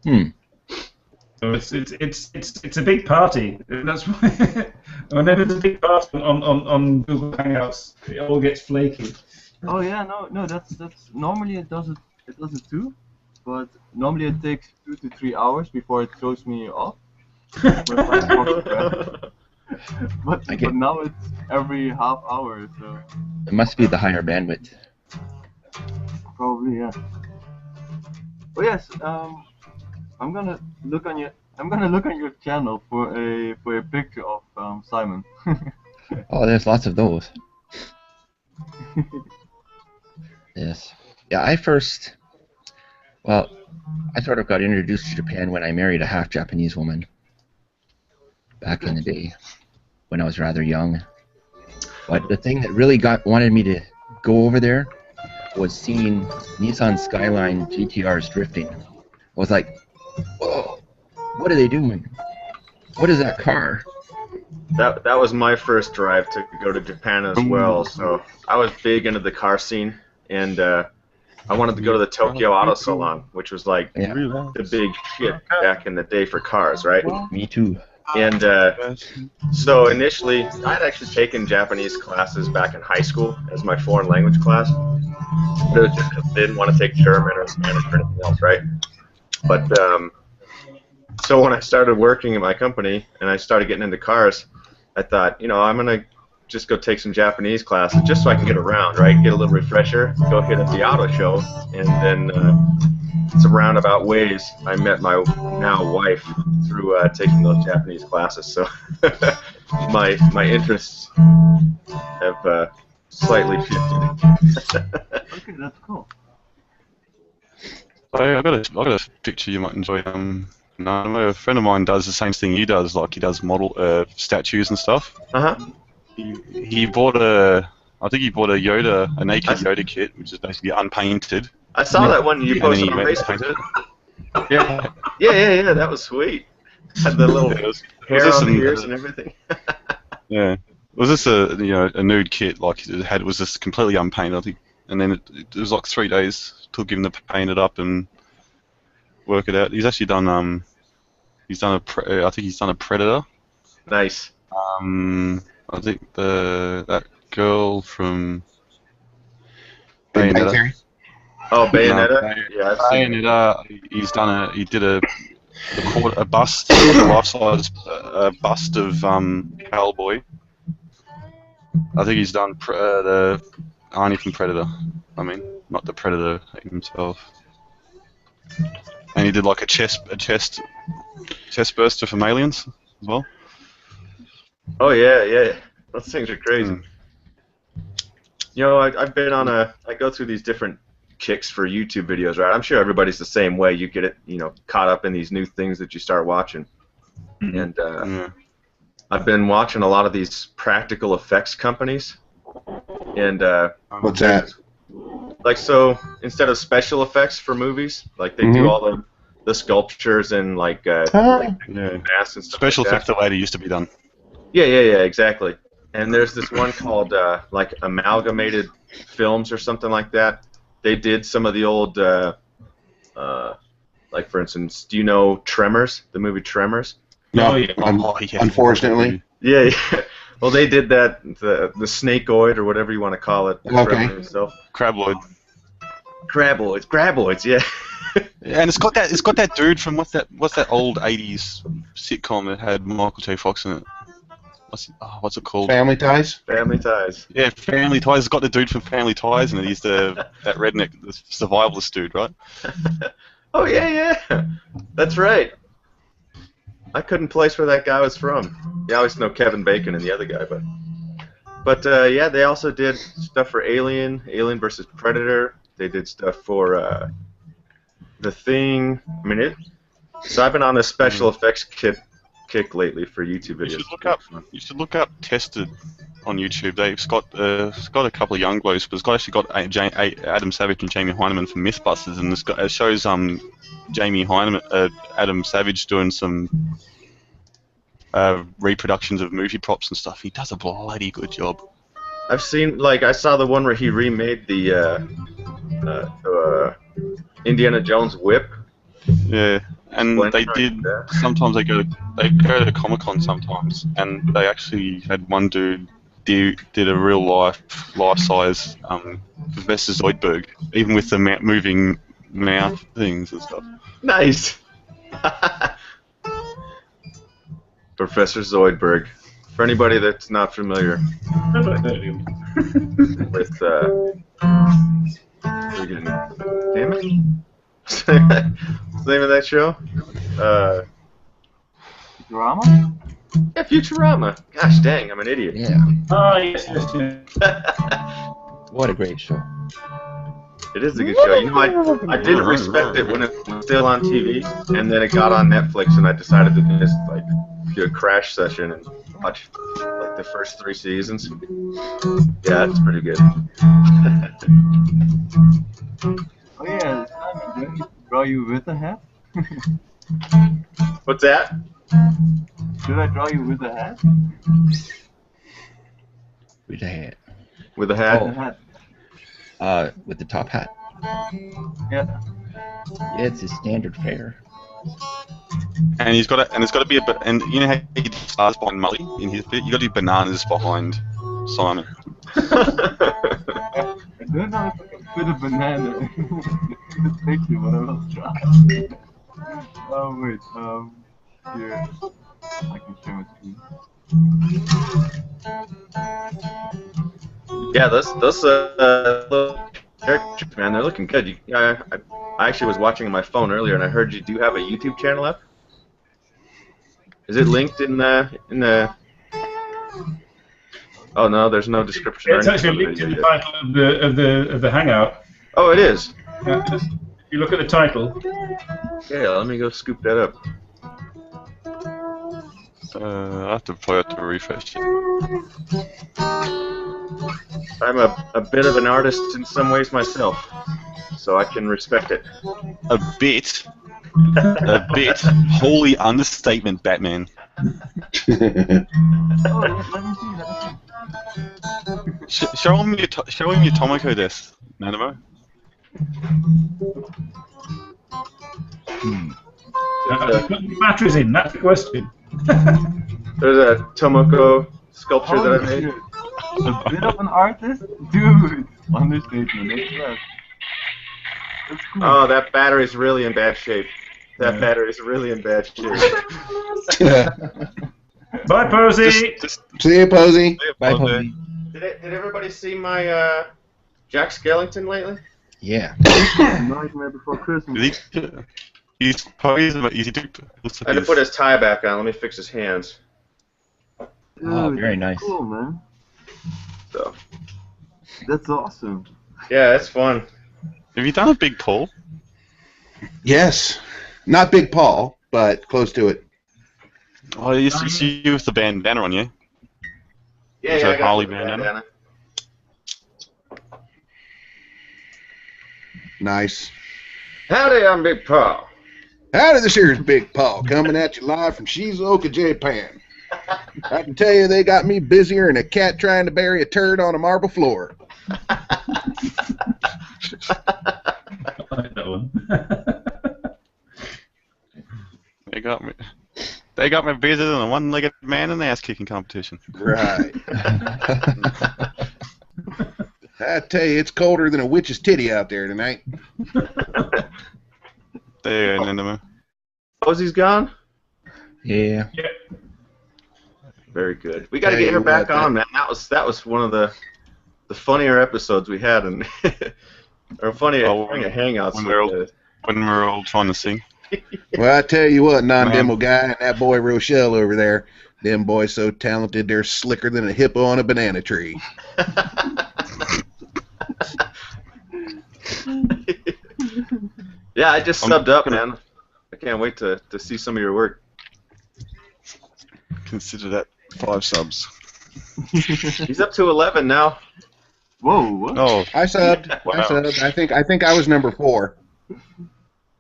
So it's a big party. That's why whenever there's a big party on Google Hangouts, it all gets flaky. Oh yeah, no, that's normally it does it too, but normally it takes 2 to 3 hours before it throws me off. But now it's every half hour, so It must be the higher bandwidth. probably yeah. Oh yes, I'm gonna look on your channel for a picture of Simon. Oh, there's lots of those. Yes. Yeah, I sort of got introduced to Japan when I married a half Japanese woman back in the day when I was rather young. But the thing that really wanted me to go over there was seeing Nissan Skyline GTRs drifting. I was like, whoa, what are they doing? What is that car? That was my first drive to go to Japan as well. So I was big into the car scene, and I wanted to go to the Tokyo Auto Salon, which was like Yeah, the big shit back in the day for cars, right? me too. And so initially, I'd actually taken Japanese classes back in high school as my foreign language class. But it was just 'cause I didn't want to take German or Spanish or anything else, right? But so when I started working at my company and I started getting into cars, I thought, I'm gonna just go take some Japanese classes just so I can get around, right? Get a little refresher, go hit at the auto show, and then some roundabout ways I met my now wife through taking those Japanese classes. So my interests have slightly shifted. Okay, that's cool. I got a picture you might enjoy. A friend of mine does the same thing you does. Like he does model statues and stuff. Uh-huh. He bought a naked Yoda kit, which is basically unpainted. I saw that one you And then posted he on went and Facebook. painted it. Yeah. Yeah, that was sweet. Had the little Yeah, was hair this on the an- ears and everything. Yeah. Was this a nude kit? Like it was just completely unpainted, I think. And then it was like 3 days. Took him to paint it up and work it out. He's actually done I think he's done a Predator. Nice. I think that girl from Big Bang Bayonetta. Theory? Oh, Bayonetta. No, Yeah, I've seen it. Bayonetta. He did a bust, a life-size bust of Hellboy. I think he's done the Arnie from Predator. I mean, not the Predator himself. And he did like a chest burster from Aliens as well. Oh yeah. Those things are crazy. Mm. You know, I've been on I go through these different kicks for YouTube videos, right? I'm sure everybody's the same way. You get it, caught up in these new things that you start watching. And I've been watching a lot of these practical effects companies. And What's that? like, so instead of special effects for movies, like they do all the sculptures and like masks and stuff. Special like effects the way they used to be done. Yeah, exactly. And there's this one called like Amalgamated Films or something like that. They did some of the old, like for instance, do you know Tremors, the movie Tremors? No, yeah. unfortunately. Yeah. Well, they did that, the snakeoid or whatever you want to call it. Okay. Craboid. Graboids, yeah. And it's got that dude from what's that old '80s sitcom that had Michael J. Fox in it? What's it called? Family Ties? Family Ties. Yeah, Family Ties. It's got the dude from Family Ties in it. He's that redneck, the survivalist dude, right? Oh yeah. That's right. I couldn't place where that guy was from. Yeah, I always know Kevin Bacon and the other guy, but yeah, they also did stuff for Alien versus Predator. They did stuff for The Thing. I mean, so I've been on this special effects kick lately for YouTube videos. You should look up Tested on YouTube. It's got a couple of young blokes, but it's actually got Adam Savage and Jamie Hyneman from Mythbusters, and it shows Jamie Hyneman, Adam Savage doing some reproductions of movie props and stuff. He does a bloody good job. I've seen, like, I saw the one where he remade the Indiana Jones whip. Yeah, and they did. Sometimes they go to Comic-Con sometimes, and they actually had one dude did a real life-size Professor Zoidberg, even with the moving mouth things and stuff. Nice. Professor Zoidberg. For anybody that's not familiar with damn it. What's the name of that show? Futurama? Yeah, Futurama. Gosh dang, I'm an idiot. Yeah. Oh, yes. What a great show. It is a good show. You know, I didn't respect it when it was still on TV, and then it got on Netflix, and I decided to just like do a crash session and watch like the first 3 seasons. Yeah, it's pretty good. Oh yeah, did I draw you with a hat? What's that? Should I draw you with a hat? With a hat. With a hat? With a hat. With the top hat. Yeah. Yeah, it's his standard fare. And it's got to be and you know how he stars behind Mully in his bit. You got to do bananas behind Simon. I don't know if I can fit a banana in this picture, but I will try. Oh wait, here I can show it to you. Yeah, those little characters, man, they're looking good. I actually was watching on my phone earlier, and I heard you do have a YouTube channel up. Is it linked in the? Oh no, there's no description. It's actually linked to the title of the hangout. Oh, it is. If you look at the title. Yeah, let me go scoop that up. I have to refresh it. I'm a bit of an artist in some ways myself, so I can respect it. A bit. Holy understatement, Batman. Oh, let me see. Show him your Tomoko desk, Nanamo. Put the batteries in, that's the question. There's a Tomoko sculpture that I made. Shit. A bit of an artist? Dude! Understatement, next class. That's cool. Oh, that battery's really in bad shape. That battery's really in bad shape. Bye, Posey. See you, Posey. Bye, Posey. Did everybody see my Jack Skellington lately? Yeah. Nightmare Before Christmas. He's posed, but he looks I like had to put his tie back on. Let me fix his hands. Oh, Dude, very that's nice. Cool, man. So That's awesome. yeah, it's fun. Have you done a big pull? Yes. Not Big Paul, but close to it. Oh, you see you with the bandana on you. Yeah, Is yeah, that I got Harley the bandana? Nice. Howdy, I'm Big Paul. Howdy, this here's Big Paul coming at you live from Shizuoka, Japan. I can tell you they got me busier than a cat trying to bury a turd on a marble floor. I like that one. They got me busier than a one-legged man in the ass-kicking competition. Right. I tell you, it's colder than a witch's titty out there tonight. There you go, Nindama. Posey's gone? Yeah. Very good. We got to Tell get you her back what, on, man. That was one of the funnier episodes we had, and or funny hangouts. When we're all trying to sing. Well, I tell you what, non-demo guy and that boy Rouchiel over there, them boys so talented they're slicker than a hippo on a banana tree. Yeah, I just subbed up, man. I can't wait to see some of your work. Consider that 5 subs. He's up to 11 now. Whoa, what? Oh, I subbed. Wow. I subbed. I think I was number 4.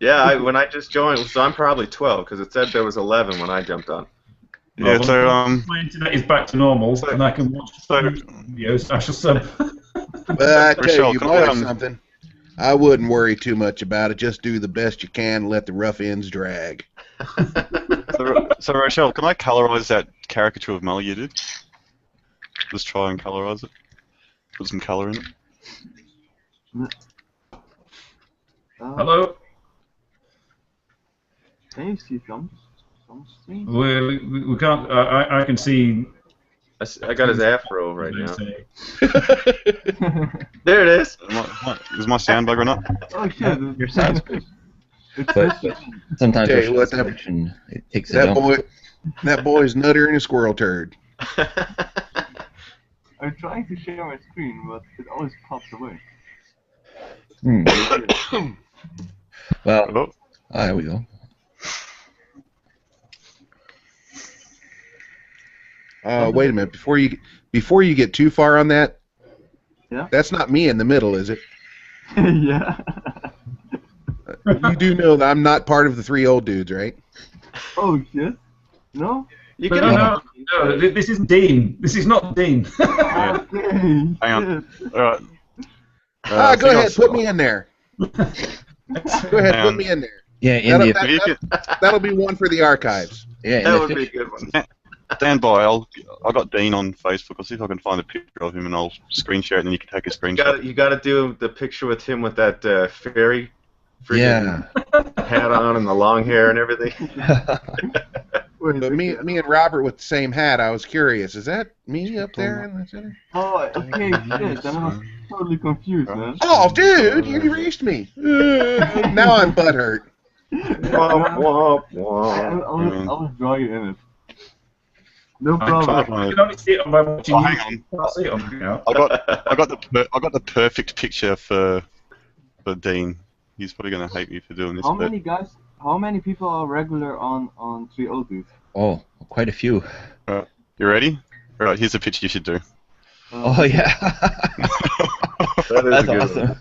Yeah, when I just joined, so I'm probably 12 because it said there was 11 when I jumped on. yeah. So my internet is back to normal, and I can watch videos. I shall sub. But I tell Rochelle, you can I, boys something. I wouldn't worry too much about it. Just do the best you can and let the rough ends drag. So Rochelle, can I colorize that caricature of Mully you did? Just try and colorize it. Put some color in it. Hello. Can you see something? We can't. I can see. I got his afro right now. Say. There it is. Is my sound bugger not? Oh shit! Your sound's good. It's But sometimes Tell you what, Rochelle's connection, it takes a That dump. boy's nutter in a squirrel turd. I'm trying to share my screen, but it always pops away. Well, Hello? there we go. Wait a minute. Before you get too far on that, Yeah? that's not me in the middle, is it? Yeah. You do know that I'm not part of the 3 old dudes, right? Oh shit. No? You No, can no, this isn't Dean. This is not Dean. Okay. Hang on. Shit. Alright. Go ahead, put me in there. Go ahead, put me in there. Yeah, in the, If you can, That'll be one for the archives. yeah, in that the would be a good one. stand by. I got Dean on Facebook. I'll see if I can find a picture of him and I'll screen share it, and then you can take a screenshot. You got to do the picture with him with that fairy yeah. hat on and the long hair and everything. Wait, But me and Robert with the same hat, I was curious. Is that me up there in the center? Oh, okay, shit. Then I was totally confused, man. Oh, dude, you erased me. Now I'm butthurt. Womp, womp, I womp. was drawing in it. No I'm problem. trying to You find can only see it on by watching. Oh, you. hang on. You can't see it on Hangout. I got the perfect picture for Dean. He's probably gonna hate me for doing this. How many people are regular on 3 old dudes? Oh, quite a few. You ready? Alright, here's a picture you should do. Oh, yeah. That is That's a good awesome.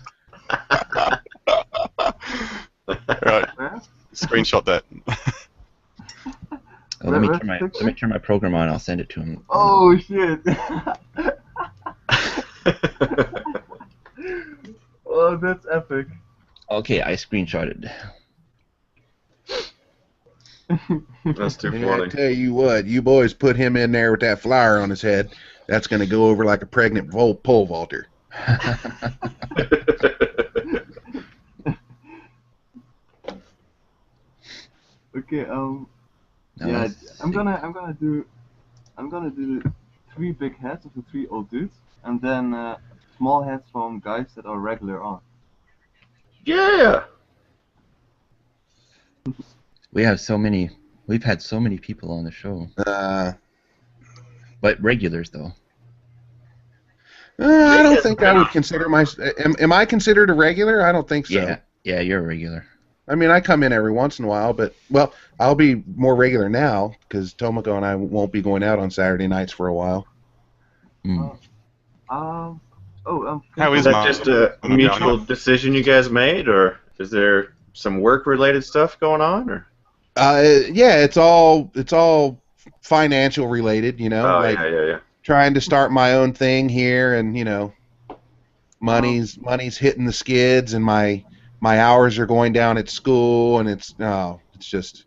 Alright, Yeah? screenshot that. Let me turn my program on. I'll send it to him. Oh shit! Oh, that's epic. Okay, I screenshotted. That's too Yeah, I funny. tell you what, you boys put him in there with that flower on his head. that's going to go over like a pregnant pole vaulter. Okay. No, Yeah, let's I'm see. gonna do 3 big heads of the 3 old dudes, and then small heads from guys that are regular on. Yeah. We have so many. We've had so many people on the show, but regulars though. I don't think I would consider am I considered a regular? I don't think so. Yeah, you're a regular. I mean, I come in every once in a while, but, well, I'll be more regular now because Tomoko and I won't be going out on Saturday nights for a while. Mm. How How Is is that Mark? just a mutual decision you guys made, or is there some work-related stuff going on? Or Yeah, it's all financial related, you know, oh like yeah. trying to start my own thing here, and money's hitting the skids, and my hours are going down at school, and it's just.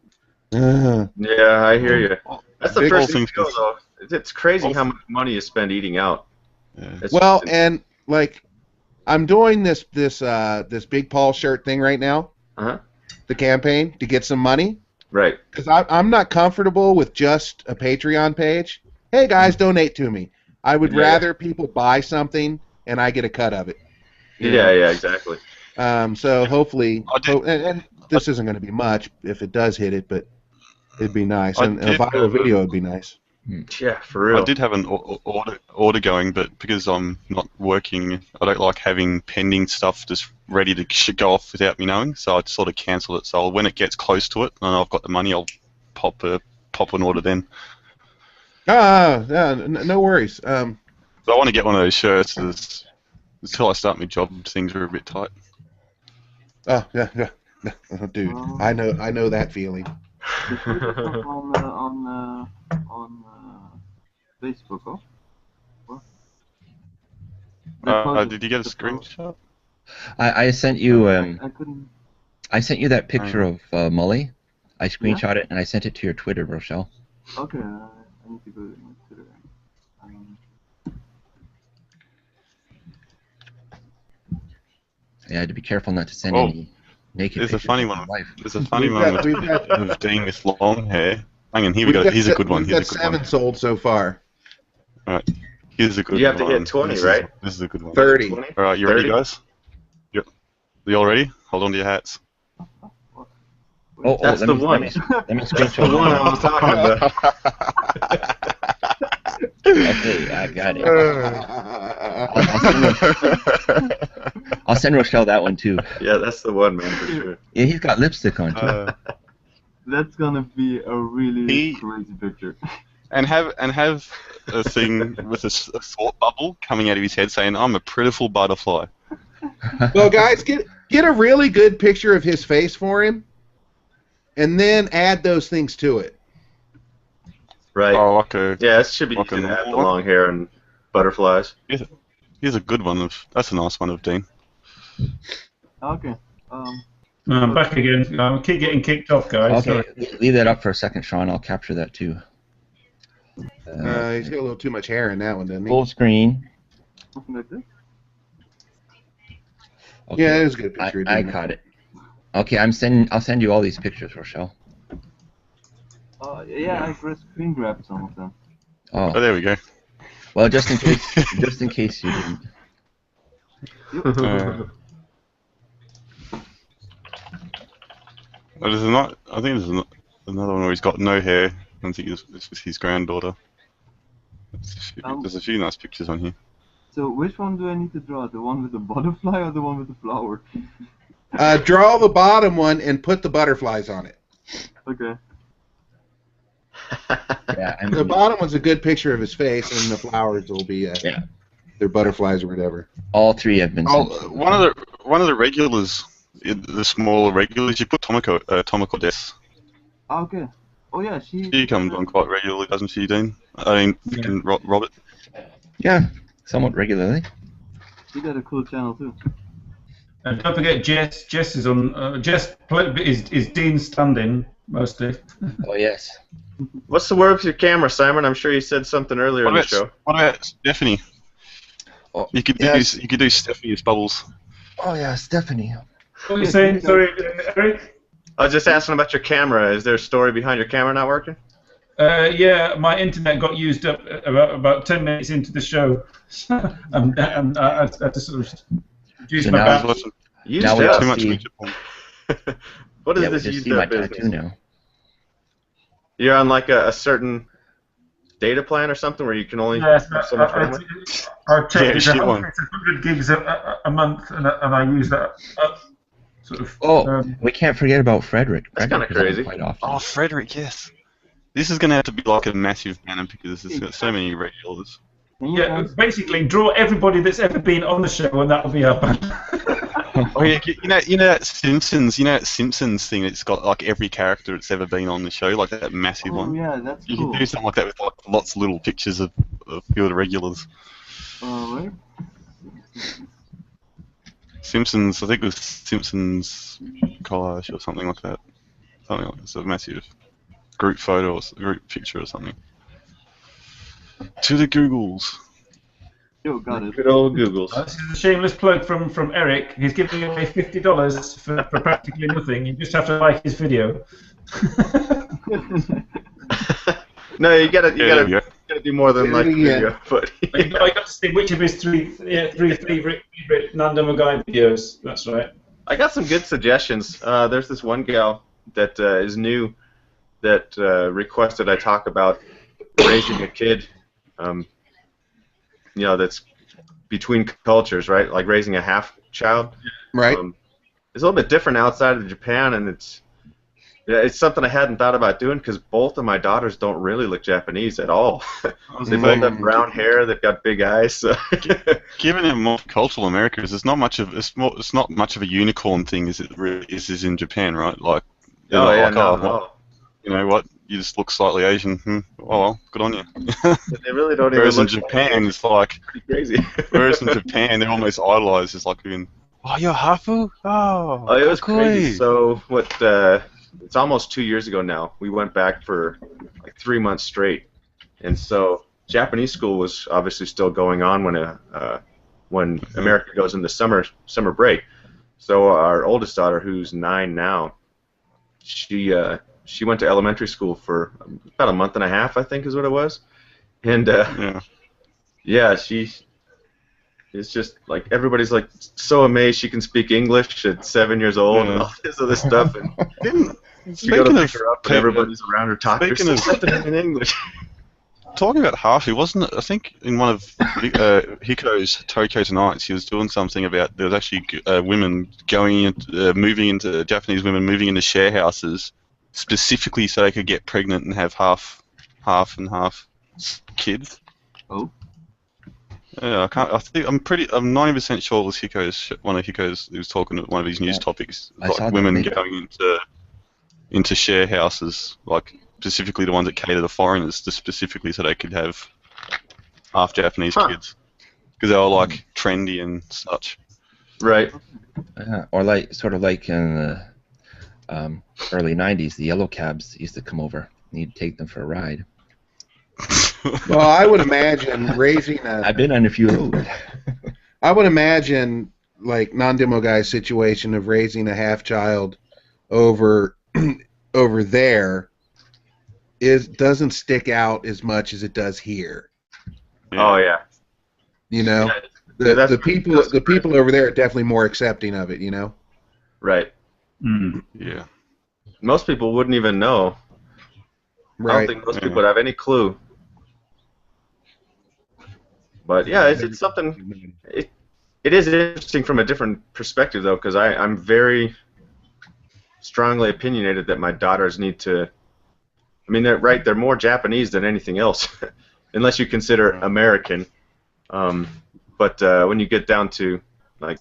Yeah, I hear you. That's the Big first old thing to go, though. It's crazy how much money you spend eating out. Yeah. Well, and like I'm doing this Big Paul shirt thing right now, the campaign to get some money, Right. because I'm not comfortable with just a Patreon page. Hey guys, donate to me. I would rather people buy something and I get a cut of it. Yeah, exactly. So hopefully, I did- and this isn't going to be much if it does hit it, but it'd be nice, I and a did viral have video would be nice. Yeah, for real. I did have an order going, but because I'm not working, I don't like having pending stuff just ready to go off without me knowing. So I sort of cancel it. So when it gets close to it and I've got the money, I'll pop an order then. No worries. So I want to get one of those shirts. Until I start my job, things are a bit tight. Oh yeah. Oh, dude, I know that feeling. on Facebook, oh? What? Did you get a screenshot? I sent you I couldn't. I sent you that picture of Mully. I screenshot it and I sent it to your Twitter, Rochelle. Okay, I need to go to my Twitter. Yeah, I had to be careful not to send any naked There's a pictures funny of my one. wife. There's a funny one of Dean with long hair. Hang on, here we go. Here's a good one. We've got 7 sold so far. All right, here's a good one. You have to hit 20, right? This is a good one. 30. 20? All right, you ready, guys? You all ready? Hold on to your hats. That's the one. Let me That's the screenshot one I was talking about. Okay, I got it. I'll send Rochelle that one too. Yeah, that's the one, man, for sure. Yeah, he's got lipstick on too. That's gonna be a really crazy picture. And have a thing with a thought bubble coming out of his head saying, "I'm a pitiful butterfly." Well, guys, get a really good picture of his face for him, and then add those things to it. Right. Oh, okay. Yeah, it should be Like easy to a have the normal one? long hair and butterflies. Here's a good one. That's a nice one of Dean. Okay. I'm back again. I keep getting kicked off, guys. Okay, leave that up for a second, Sean. I'll capture that too. He's got a little too much hair in that one, doesn't he? Full screen. Something like this. Okay. Yeah, it was a good picture. I caught it. Okay, I'll send you all these pictures, Rochelle. Yeah, I screen grabbed some of them. Oh, Oh, there we go. well, just in case you didn't. There's not. I think there's another one where he's got no hair. I don't think it's with his granddaughter. There's a few nice pictures on here. So which one do I need to draw? The one with the butterfly or the one with the flower? Draw the bottom one and put the butterflies on it. Okay. Yeah, I The mean, bottom one's a good picture of his face, and the flowers will be their butterflies or whatever. all 3 have been Oh, sent. one of the regulars, the smaller regulars, you put Tomoko Death. Okay. Oh yeah, She comes on quite regularly, doesn't she, Dean? I mean, freaking Robert. Yeah, somewhat regularly. She got a cool channel too. And don't forget, Jess is on. Jess is Dean's stand-in mostly. Oh yes. What's the word with your camera, Simon? I'm sure you said something earlier in the show. What about Stephanie? Oh, You could yes. do Stephanie's bubbles. Oh yeah, Stephanie. What are you saying? Sorry, Eric? I was just asking about your camera. Is there a story behind your camera not working? Yeah, my internet got used up about 10 minutes into the show. I had to sort of use So my now- battery. Used Now we up. Too all much see. feature porn. What is Yeah, we this just used see my up business? tattoo now. You're on like a certain data plan or something where you can only Yes, have so much bandwidth? I checked. Yeah, It's shit 100 gigs a month, and I use that up, sort of. Oh, we can't forget about Frederick. That's Frederick kinda is on crazy. quite often. Oh, Frederick, yes. This is going to have to be like a massive banner because it's got so many regulars. Yeah, basically draw everybody that's ever been on the show, and that'll be our banner. Oh yeah, you know that Simpsons thing. It's got like every character that's ever been on the show, like that massive Oh one. yeah, that's You cool. can do something like that with like lots of little pictures of a few of the regulars. Where? Simpsons, I think it was Simpsons collage or something like that. Something like it's a massive group photo or group picture or something. To the Googles. Yo, got it. Good old Googles. This is a shameless plug from Eric. He's giving away $50 for practically nothing. You just have to like his video. No, you gotta There we go. do more than like Yeah. video. But I got to see which of his three favorite Nando Magai videos. That's right. I got some good suggestions. There's this one gal that is new that requested I talk about raising a kid. That's between cultures, right? Like raising a half child. Right. It's a little bit different outside of Japan, and it's something I hadn't thought about doing because both of my daughters don't really look Japanese at all. They both have brown hair. They've got big eyes. So. Given how multicultural America is, it's not much of a unicorn thing as it really is in Japan, right? Like, they're Oh not yeah, like, no, oh, no. well, you know what? You just look slightly Asian. Oh well, good on you. They really don't even Whereas in look Japan, it's like, pretty crazy. whereas in Japan, they're almost idolized. It's like being, oh, you're Hafu? Oh, Oh, it was cool. crazy. So what? It's almost 2 years ago now. We went back for like 3 months straight, and so Japanese school was obviously still going on when America goes into summer break. So our oldest daughter, who's 9 now, she went to elementary school for about a month and a half, I think, is what it was, and Yeah. It's just like everybody's like so amazed she can speak English at 7 years old and all this other stuff. And you go to pick her up and everybody's around her talking speaking of- something in English. Talking about Hafu, wasn't it? I think in one of Hiko's Tokyo Tonights, he was doing something about there was actually women moving into Japanese women moving into share houses specifically so they could get pregnant and have half and half kids. Oh. Yeah, I'm 90% sure it was one of Hiko's. He was talking at one of his news topics, I saw like that women video. going into share houses, like specifically the ones that cater to foreigners, just specifically so they could have half Japanese kids, because they were like trendy and such. Right. Or sort of like in the early 90s, the yellow cabs used to come over. And you'd take them for a ride. Well, I would imagine raising a. I've been on a few of those. I would imagine like non-demo guy's situation of raising a half child over there doesn't stick out as much as it does here. Oh yeah. You know, Yeah, the people over there are definitely more accepting of it. You know. Right. Yeah. Most people wouldn't even know. I don't Right. think most people would have any clue. But yeah, it's something. It is interesting from a different perspective though, because I'm very strongly opinionated that my daughters need to. I mean, they're more Japanese than anything else, unless you consider American. But when you get down to like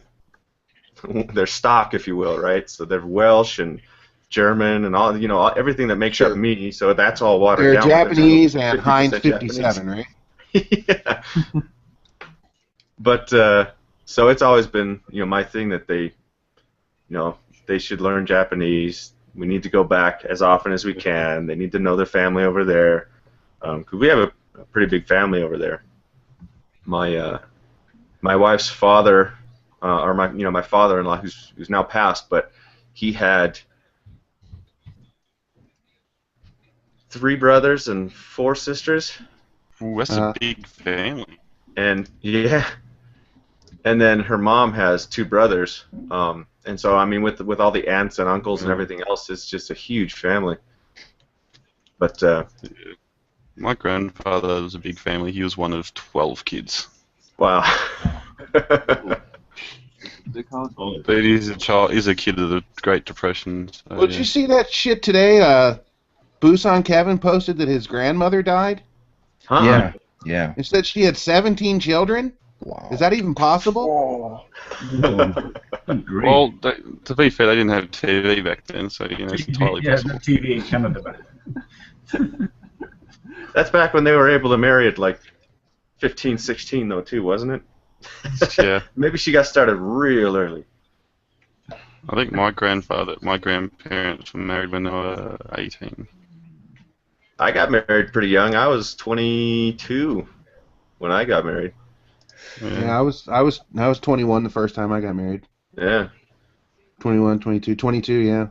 their stock, if you will, right? So they're Welsh and German and all, everything that makes up me. So that's all watered They're down. Japanese and 50% Heinz Japanese. 57, right? Yeah. But so it's always been my thing that they should learn Japanese. We need to go back as often as we can. They need to know their family over there, because we have a pretty big family over there. My wife's father, or my father-in-law, who's now passed, but he had 3 brothers and 4 sisters. Ooh, that's a big family. And yeah, and then her mom has 2 brothers. And so I mean, with all the aunts and uncles and everything else, it's just a huge family. But my grandfather was a big family. He was one of 12 kids. wow. But he's a kid of the Great Depression. So, Well, did you see that shit today? Busan Kevin posted that his grandmother died. Huh? Yeah. It said she had 17 children. Wow. Is that even possible? Well, to be fair, they didn't have TV back then, so it's entirely possible. Yeah, TV in Canada back. That's back when they were able to marry at like 15, 16 though too, wasn't it? Yeah. Maybe she got started real early. I think my grandparents were married when they were 18. I got married pretty young. I was 22 when I got married. Yeah, I was 21 the first time I got married. Yeah. 21, 22, 22, yeah.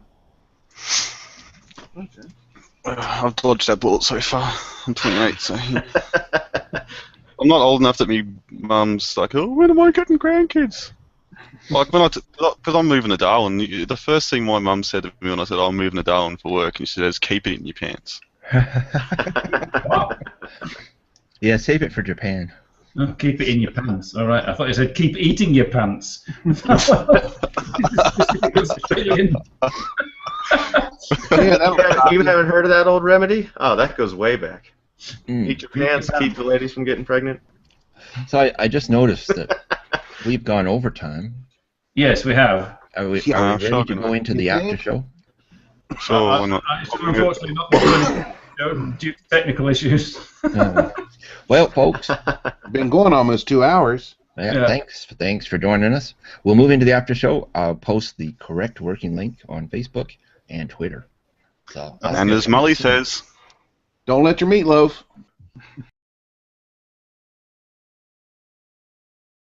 I've dodged that bullet so far. I'm 28, so I'm not old enough that me mum's like, oh, when am I getting grandkids? Like because I'm moving to Darwin. The first thing my mum said to me when I said, I'm moving to Darwin for work, and she says, keep it in your pants. Wow. Yeah, save it for Japan. Oh, keep it in your pants. All right. I thought you said keep eating your pants. You haven't heard of that old remedy? Oh, that goes way back. Eat your pants, keep the ladies from getting pregnant. So I just noticed that we've gone overtime. Yes, we have. Are we ready to go into the after show? So why not? Unfortunately, not due to technical issues. Well, folks, Been going almost 2 hours. yeah. Thanks for joining us. We'll move into the after show. I'll post the correct working link on Facebook and Twitter. So, And as Molly says, Don't let your meatloaf.